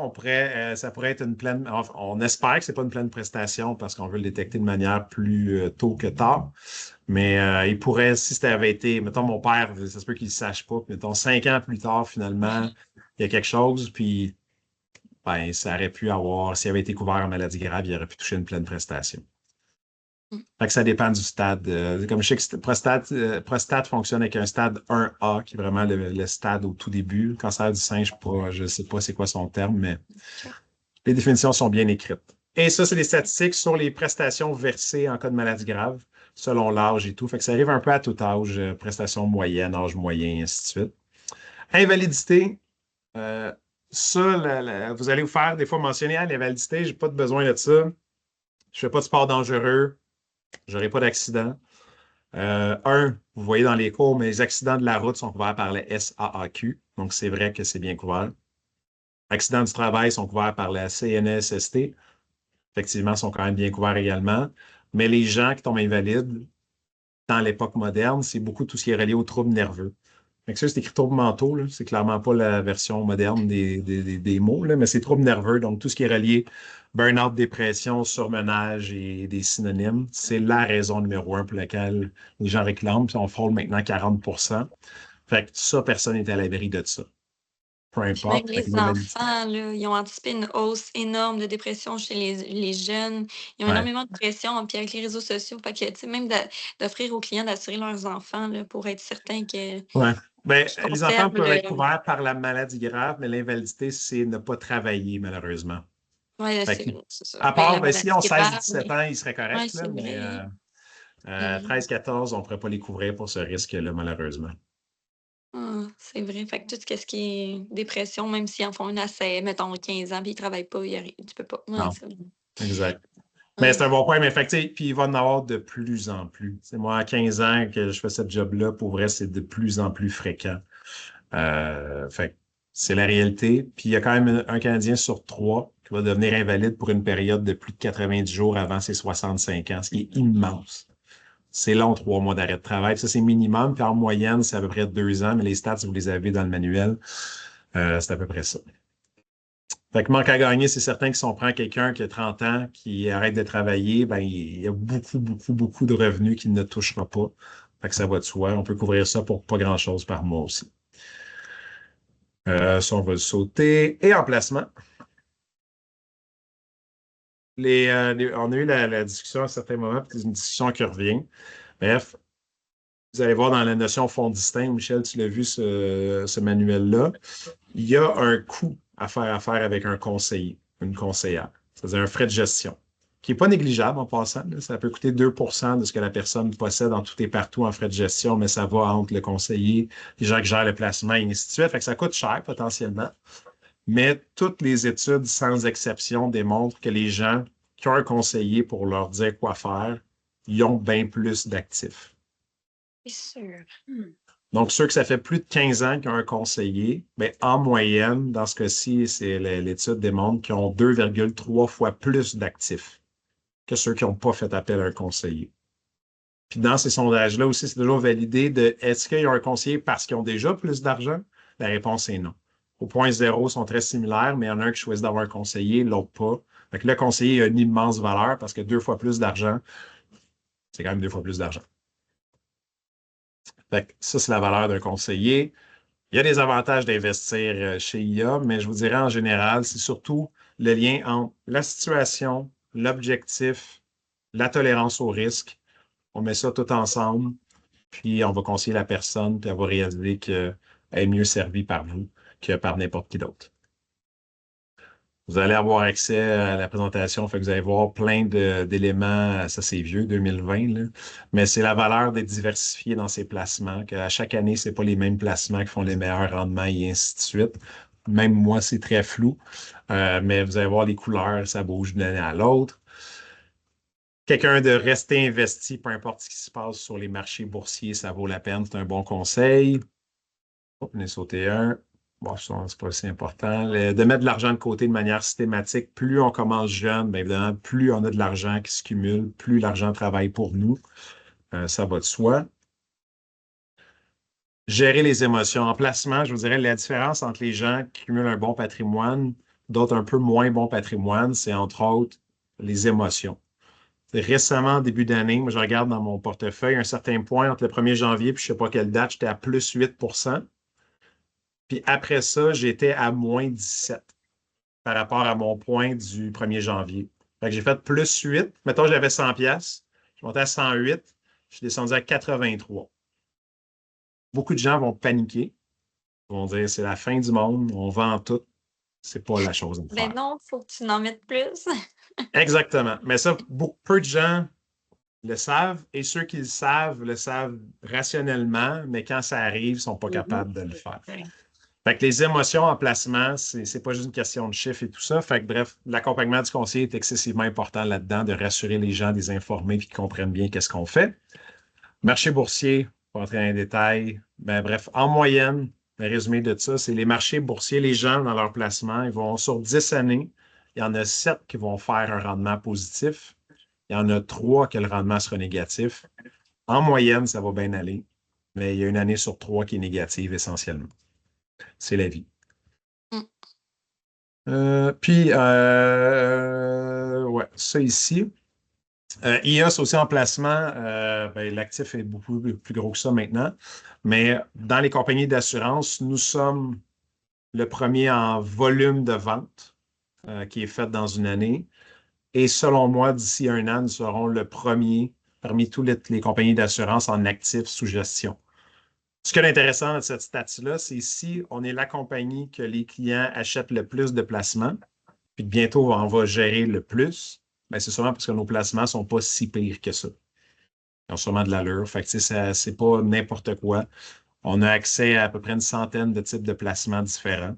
ça pourrait être une pleine. On espère que ce n'est pas une pleine prestation parce qu'on veut le détecter de manière plus tôt que tard. Mais il pourrait, si ça avait été, mettons, mon père, ça se peut qu'il ne sache pas, puis mettons, 5 ans plus tard, finalement, il y a quelque chose, puis ben, ça aurait pu avoir, s'il avait été couvert en maladie grave, il aurait pu toucher une pleine prestation. Fait que ça dépend du stade. Comme je sais que prostate fonctionne avec un stade 1A, qui est vraiment le stade au tout début. Le cancer du sein, je ne sais pas c'est quoi son terme, mais OK. les définitions sont bien écrites. Et ça, c'est les statistiques sur les prestations versées en cas de maladie grave, selon l'âge et tout. Fait que ça arrive un peu à tout âge, prestations moyennes, âge moyen, et ainsi de suite. Invalidité, ça, vous allez vous faire des fois mentionner, l'invalidité, je n'ai pas de besoin de ça. Je ne fais pas de sport dangereux. Je n'aurai pas d'accident. Vous voyez dans les cours, mais les accidents de la route sont couverts par la SAAQ. Donc, c'est vrai que c'est bien couvert. Accidents du travail sont couverts par la CNSST. Effectivement, sont quand même bien couverts également. Mais les gens qui tombent invalides dans l'époque moderne, c'est beaucoup tout ce qui est relié aux troubles nerveux. Fait que ça, c'est écrit troubles mentaux, là. C'est clairement pas la version moderne des mots, là, mais c'est troubles nerveux. Donc, tout ce qui est relié burn-out, dépression, surmenage et des synonymes, c'est la raison numéro un pour laquelle les gens réclament. Puis on frôle maintenant 40 Fait que ça, personne n'est à l'abri de ça. Peu Puis même importe. Fait que les enfants, là, ils ont anticipé une hausse énorme de dépression chez les jeunes. Ils ont ouais. énormément de pression, puis avec les réseaux sociaux, fait que, tu sais, même d'offrir aux clients d'assurer leurs enfants là, pour être certain qu'ils Ouais. Ben, les enfants conservent peuvent être le. couverts par la maladie grave, mais l'invalidité, c'est ne pas travailler, malheureusement. Ouais, Fait que, c'est ça. à Ben, part, la ben, si maladie on grave, 16-17 ans, ils seraient ouais, corrects, là, c'est mais vrai. Hum. 13-14, on ne pourrait pas les couvrir pour ce risque-là, malheureusement. Ah, c'est vrai. Fait que tout ce qui est dépression, même s'ils en font une assez, mettons, 15 ans, puis ils travaillent pas, tu peux pas. Ouais, Non, c'est vrai. exact. Mais c'est Ouais. un bon point, mais fait que, puis il va en avoir de plus en plus. C'est moi, à 15 ans que je fais ce job-là, pour vrai, c'est de plus en plus fréquent. Fait que c'est la réalité. Puis il y a quand même un Canadien sur 3 qui va devenir invalide pour une période de plus de 90 jours avant ses 65 ans, ce qui est immense. C'est long, 3 mois d'arrêt de travail. Ça, c'est minimum. Puis en moyenne, c'est à peu près 2 ans, mais les stats, vous les avez dans le manuel. C'est à peu près ça. Fait que manque à gagner, c'est certain que si on prend quelqu'un qui a 30 ans, qui arrête de travailler, ben, il y a beaucoup, beaucoup, beaucoup de revenus qu'il ne touchera pas. Fait que ça va de soi. On peut couvrir ça pour pas grand-chose par mois aussi. Ça, on va le sauter. Et en placement. On a eu la discussion à un certain moment, puis c'est une discussion qui revient. Bref, vous allez voir dans la notion fonds distinct, Michel, tu l'as vu ce manuel-là, il y a un coût à faire affaire avec un conseiller, une conseillère. C'est-à-dire un frais de gestion, qui n'est pas négligeable en passant, là. Ça peut coûter 2 de ce que la personne possède en tout et partout en frais de gestion, mais ça va entre le conseiller, les gens qui gèrent le placement et ainsi de suite. Fait que ça coûte cher potentiellement. Mais toutes les études, sans exception, démontrent que les gens qui ont un conseiller pour leur dire quoi faire, ils ont bien plus d'actifs. C'est sûr. Donc, ceux que ça fait plus de 15 ans qu'ils ont un conseiller, bien, en moyenne, dans ce cas-ci, l'étude démontre qu'ils ont 2,3 fois plus d'actifs que ceux qui n'ont pas fait appel à un conseiller. Puis dans ces sondages-là aussi, c'est toujours validé de est-ce qu'ils ont un conseiller parce qu'ils ont déjà plus d'argent? La réponse est non. Au point zéro, ils sont très similaires, mais il y en a un qui choisit d'avoir un conseiller, l'autre pas. Fait que le conseiller a une immense valeur parce que 2 fois plus d'argent, c'est quand même 2 fois plus d'argent. Fait que ça, c'est la valeur d'un conseiller. Il y a des avantages d'investir chez IA, mais je vous dirais en général, c'est surtout le lien entre la situation, l'objectif, la tolérance au risque. On met ça tout ensemble, puis on va conseiller la personne, puis elle va réaliser qu'elle est mieux servie par vous que par n'importe qui d'autre. Vous allez avoir accès à la présentation, fait que vous allez voir plein d'éléments, ça c'est vieux, 2020, là, mais c'est la valeur d'être diversifié dans ses placements, qu'à chaque année, c'est pas les mêmes placements qui font les meilleurs rendements et ainsi de suite. Même moi, c'est très flou, mais vous allez voir les couleurs, ça bouge d'une année à l'autre. Quelqu'un de rester investi, peu importe ce qui se passe sur les marchés boursiers, ça vaut la peine, c'est un bon conseil. On est sauté un. Bon, c'est pas si important. De mettre de l'argent de côté de manière systématique, plus on commence jeune, bien évidemment, plus on a de l'argent qui se cumule, plus l'argent travaille pour nous. Ça va de soi. Gérer les émotions. En placement, je vous dirais, la différence entre les gens qui cumulent un bon patrimoine, d'autres un peu moins bon patrimoine, c'est entre autres les émotions. Récemment, début d'année, moi, je regarde dans mon portefeuille, un certain point entre le 1er janvier puis je ne sais pas quelle date, j'étais à plus 8%. Puis après ça, j'étais à moins 17 par rapport à mon point du 1er janvier. Fait que j'ai fait plus 8. Mettons, j'avais 100 pièces. Je montais à 108. Je suis descendu à 83. Beaucoup de gens vont paniquer. Ils vont dire, c'est la fin du monde, on vend tout. C'est pas la chose à Ben faire. non, faut que tu en mettes plus. Exactement. Mais ça, peu de gens le savent et ceux qui le savent rationnellement, mais quand ça arrive, ils ne sont pas capables de le faire. Fait que les émotions en placement, c'est pas juste une question de chiffres et tout ça. Fait que bref, l'accompagnement du conseiller est excessivement important là-dedans, de rassurer les gens, de les informer et qu'ils comprennent bien qu'est-ce qu'on fait. Marché boursier, pas entrer dans les détails. Ben, bref, en moyenne, le résumé de ça, c'est les marchés boursiers, les gens dans leur placement, ils vont sur 10 années, il y en a 7 qui vont faire un rendement positif. Il y en a 3 que le rendement sera négatif. En moyenne, ça va bien aller, mais il y a une année sur 3 qui est négative essentiellement. C'est la vie. Puis, ouais, ça ici. IAS aussi en placement, ben, l'actif est beaucoup plus gros que ça maintenant. Mais dans les compagnies d'assurance, nous sommes le premier en volume de vente qui est fait dans une année. Et selon moi, d'ici un an, nous serons le premier parmi toutes les compagnies d'assurance en actifs sous gestion. Ce qui est intéressant de cette stat-là, c'est si on est la compagnie que les clients achètent le plus de placements, puis que bientôt on va gérer le plus, bien, c'est sûrement parce que nos placements ne sont pas si pires que ça. Ils ont sûrement de l'allure. Fait que c'est pas n'importe quoi. On a accès à peu près une centaine de types de placements différents.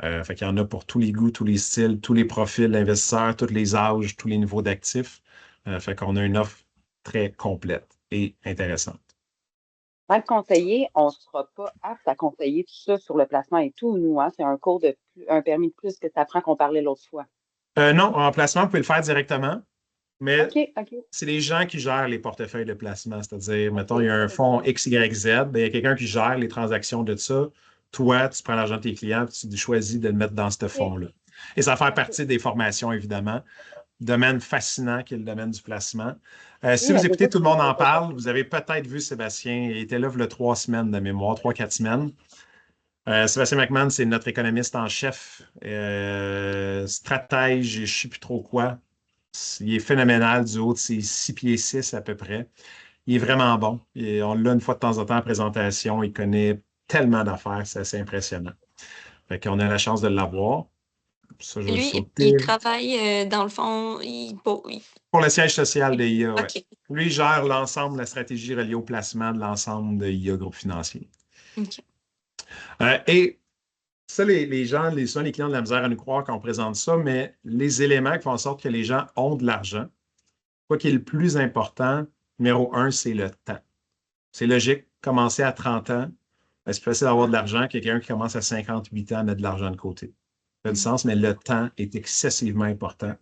Fait qu'il y en a pour tous les goûts, tous les styles, tous les profils d'investisseurs, tous les âges, tous les niveaux d'actifs. Fait qu'on a une offre très complète et intéressante. Tant que conseiller, on ne sera pas apte à conseiller tout ça sur le placement et tout, nous, hein? C'est un cours un permis de plus que ça prend qu'on parlait l'autre fois. Non, en placement, vous pouvez le faire directement, mais OK. c'est les gens qui gèrent les portefeuilles de placement. C'est-à-dire, mettons, il y a un fonds XYZ, bien, il y a quelqu'un qui gère les transactions de ça. Toi, tu prends l'argent de tes clients et tu choisis de le mettre dans ce fonds-là. Et ça va faire partie des formations, évidemment. Domaine fascinant qui est le domaine du placement. Si vous écoutez Tout le monde en parle, vous avez peut-être vu Sébastien. Il était là il y a 3 semaines de mémoire, 3-4 semaines. Sébastien McMahon, c'est notre économiste en chef, stratège, je ne sais plus trop quoi. Il est phénoménal du haut de ses 6 pieds 6 à peu près. Il est vraiment bon. Et on l'a une fois de temps en temps en présentation. Il connaît tellement d'affaires, c'est assez impressionnant. Fait qu'on a la chance de l'avoir. Ça, je vais Lui, sauter. il travaille dans le fond. Pour le siège social de IA, OK. ouais. Lui, il gère l'ensemble de la stratégie reliée au placement de l'ensemble de IA Groupe Financier. OK. Et ça, les gens, les clients de la misère à nous croire quand on présente ça, mais les éléments qui font en sorte que les gens ont de l'argent, quoi qui est le plus important, numéro 1, c'est le temps. C'est logique commencer à 30 ans, ben, c'est plus facile d'avoir de l'argent que quelqu'un qui commence à 58 ans à mettre de l'argent de côté. Ça fait du sens, mais le temps est excessivement important.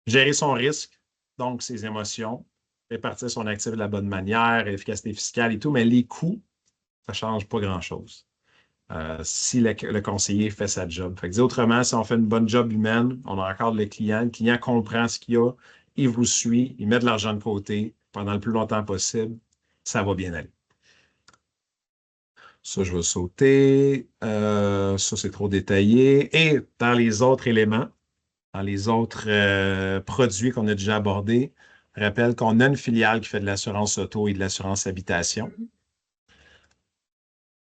Gérer son risque, donc ses émotions, répartir son actif de la bonne manière, efficacité fiscale et tout, mais les coûts, ça ne change pas grand-chose. Si le conseiller fait sa job. Fait que, dit autrement, si on fait une bonne job humaine, on accorde le client comprend ce qu'il y a, il vous suit, il met de l'argent de côté pendant le plus longtemps possible, ça va bien aller. Ça, je vais sauter. Ça, c'est trop détaillé. Et dans les autres éléments, dans les autres produits qu'on a déjà abordés, je rappelle qu'on a une filiale qui fait de l'assurance auto et de l'assurance habitation.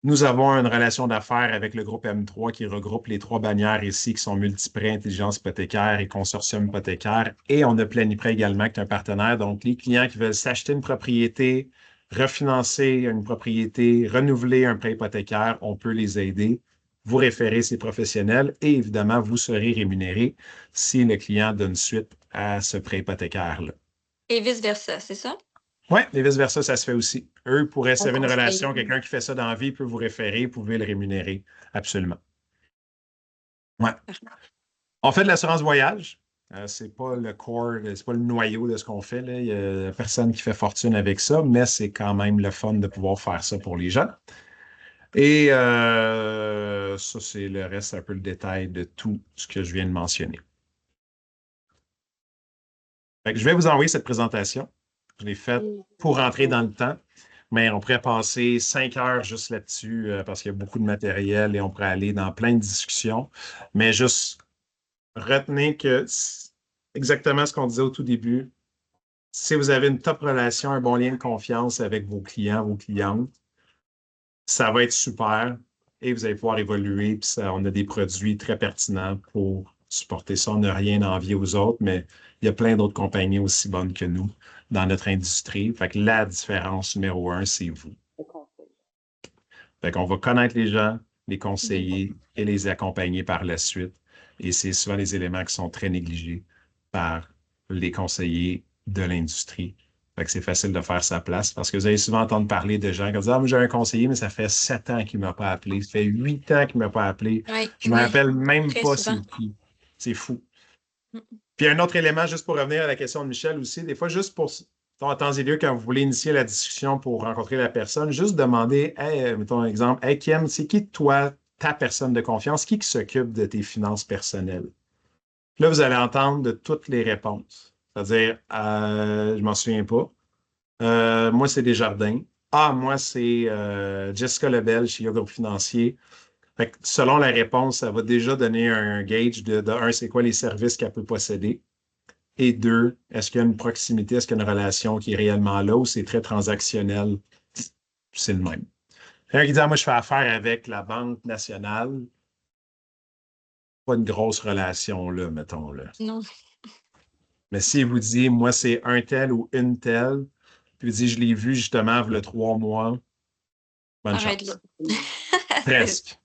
Nous avons une relation d'affaires avec le groupe M3 qui regroupe les 3 bannières ici qui sont Multiprêt, Intelligence hypothécaire et Consortium hypothécaire. Et on a Planiprêt également qui est un partenaire. Donc, les clients qui veulent s'acheter une propriété, refinancer une propriété, renouveler un prêt hypothécaire, on peut les aider, vous référer ces professionnels et évidemment, vous serez rémunéré si le client donne suite à ce prêt hypothécaire-là. Et vice-versa, c'est ça? Oui, et vice-versa, ça se fait aussi. Eux pourraient, si vous On avez une conseille. relation, quelqu'un qui fait ça dans la vie peut vous référer, vous pouvez le rémunérer. Absolument. Ouais. On fait de l'assurance voyage. C'est pas le core, c'est pas le noyau de ce qu'on fait, là. Il n'y a personne qui fait fortune avec ça, mais c'est quand même le fun de pouvoir faire ça pour les gens. Et ça, c'est le reste, un peu le détail de tout ce que je viens de mentionner. Fait que je vais vous envoyer cette présentation. Je l'ai faite pour rentrer dans le temps, mais on pourrait passer 5 heures juste là-dessus parce qu'il y a beaucoup de matériel et on pourrait aller dans plein de discussions. Mais juste retenez que exactement ce qu'on disait au tout début, si vous avez une top relation, un bon lien de confiance avec vos clients, vos clientes, ça va être super et vous allez pouvoir évoluer. Puis ça, on a des produits très pertinents pour supporter ça. On n'a rien à envier aux autres, mais il y a plein d'autres compagnies aussi bonnes que nous dans notre industrie. Fait que la différence numéro 1, c'est vous. Fait qu'on va connaître les gens, les conseiller et les accompagner par la suite. Et c'est souvent les éléments qui sont très négligés par les conseillers de l'industrie. Fait que c'est facile de faire sa place parce que vous allez souvent entendre parler de gens qui disent ah, moi j'ai un conseiller, mais ça fait 7 ans qu'il ne m'a pas appelé. Ça fait 8 ans qu'il ne m'a pas appelé. Oui, Je ne me rappelle même très pas souvent. c'est qui. C'est fou. Puis un autre élément, juste pour revenir à la question de Michel aussi, des fois, juste pour en temps et lieu, quand vous voulez initier la discussion pour rencontrer la personne, juste demander, hey, mettons un exemple, hey Kim, c'est qui toi, ta personne de confiance, qui s'occupe de tes finances personnelles? Là, vous allez entendre de toutes les réponses. C'est-à-dire, je m'en souviens pas. Moi, c'est Desjardins. Ah, moi, c'est Jessica Lebel chez Yoga Groupe Financier. Fait que selon la réponse, ça va déjà donner un gauge de un, c'est quoi les services qu'elle peut posséder. Et 2, est-ce qu'il y a une proximité, est-ce qu'il y a une relation qui est réellement là ou c'est très transactionnel? C'est le même. Quelqu'un qui dit, ah, moi, je fais affaire avec la Banque nationale. Pas une grosse relation, là, mettons, là. Non. Mais s'il vous dit, moi, c'est un tel ou une telle, puis il dit, je l'ai vu justement, il y a 3 mois, bonne Arrête chance. là. Presque.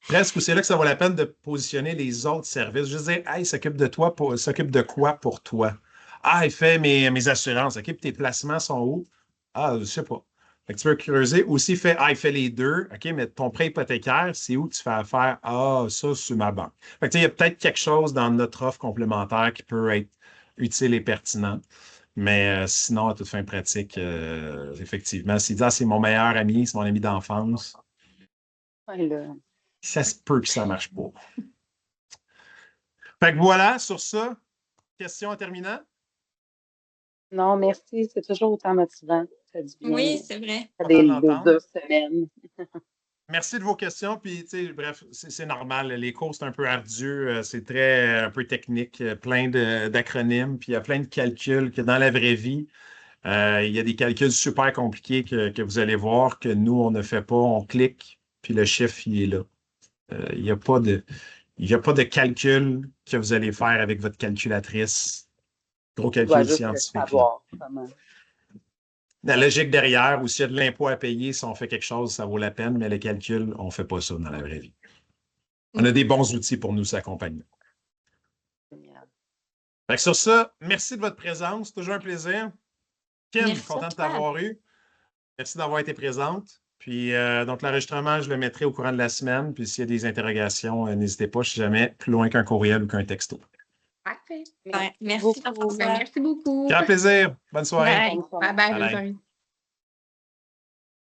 Presque, ou c'est là que ça vaut la peine de positionner les autres services. Je veux dire, hey, il s'occupe de toi, s'occupe de quoi pour toi? Ah, il fait mes assurances. OK, puis tes placements sont où? Ah, je sais pas. Fait que tu peux creuser. Aussi, il fait les deux. OK, mais ton prêt hypothécaire, c'est où tu fais affaire? Ah, ça, c'est ma banque. Fait que, il y a peut-être quelque chose dans notre offre complémentaire qui peut être utile et pertinent. Mais sinon, à toute fin pratique, effectivement, s'il dit, ah, c'est mon meilleur ami, c'est mon ami d'enfance, Ouais, là. ça se peut que ça ne marche pas. Fait que voilà, sur ça, question en terminant. Non, merci. C'est toujours autant motivant. Ça fait du bien. Oui, c'est vrai. Ça Content de des l'entendre. 2 semaines. Merci de vos questions. Puis, tu sais, bref, c'est normal. Les cours, c'est un peu ardu. C'est très un peu technique, plein d'acronymes. Puis, il y a plein de calculs que dans la vraie vie, il y a des calculs super compliqués que vous allez voir que nous, on ne fait pas. On clique, puis le chiffre, il est là. Il n'y a pas de calcul que vous allez faire avec votre calculatrice. Gros Tu dois calcul juste le scientifique, là. savoir comment. La logique derrière, ou s'il y a de l'impôt à payer, si on fait quelque chose, ça vaut la peine, mais le calcul, on ne fait pas ça dans la vraie vie. On a des bons outils pour nous s'accompagner. Génial. Fait que sur ça, merci de votre présence. Toujours un plaisir. Kim, Merci à content de toi. t'avoir eu. Merci d'avoir été présente. Puis, donc, l'enregistrement, je le mettrai au courant de la semaine. Puis, s'il y a des interrogations, n'hésitez pas, je suis jamais plus loin qu'un courriel ou qu'un texto. Parfait. Ouais, merci beaucoup. Jean-François. Merci beaucoup. Grand plaisir. Bonne soirée. Bye. Bonne soirée. Bye bye, bonne Bye. soirée.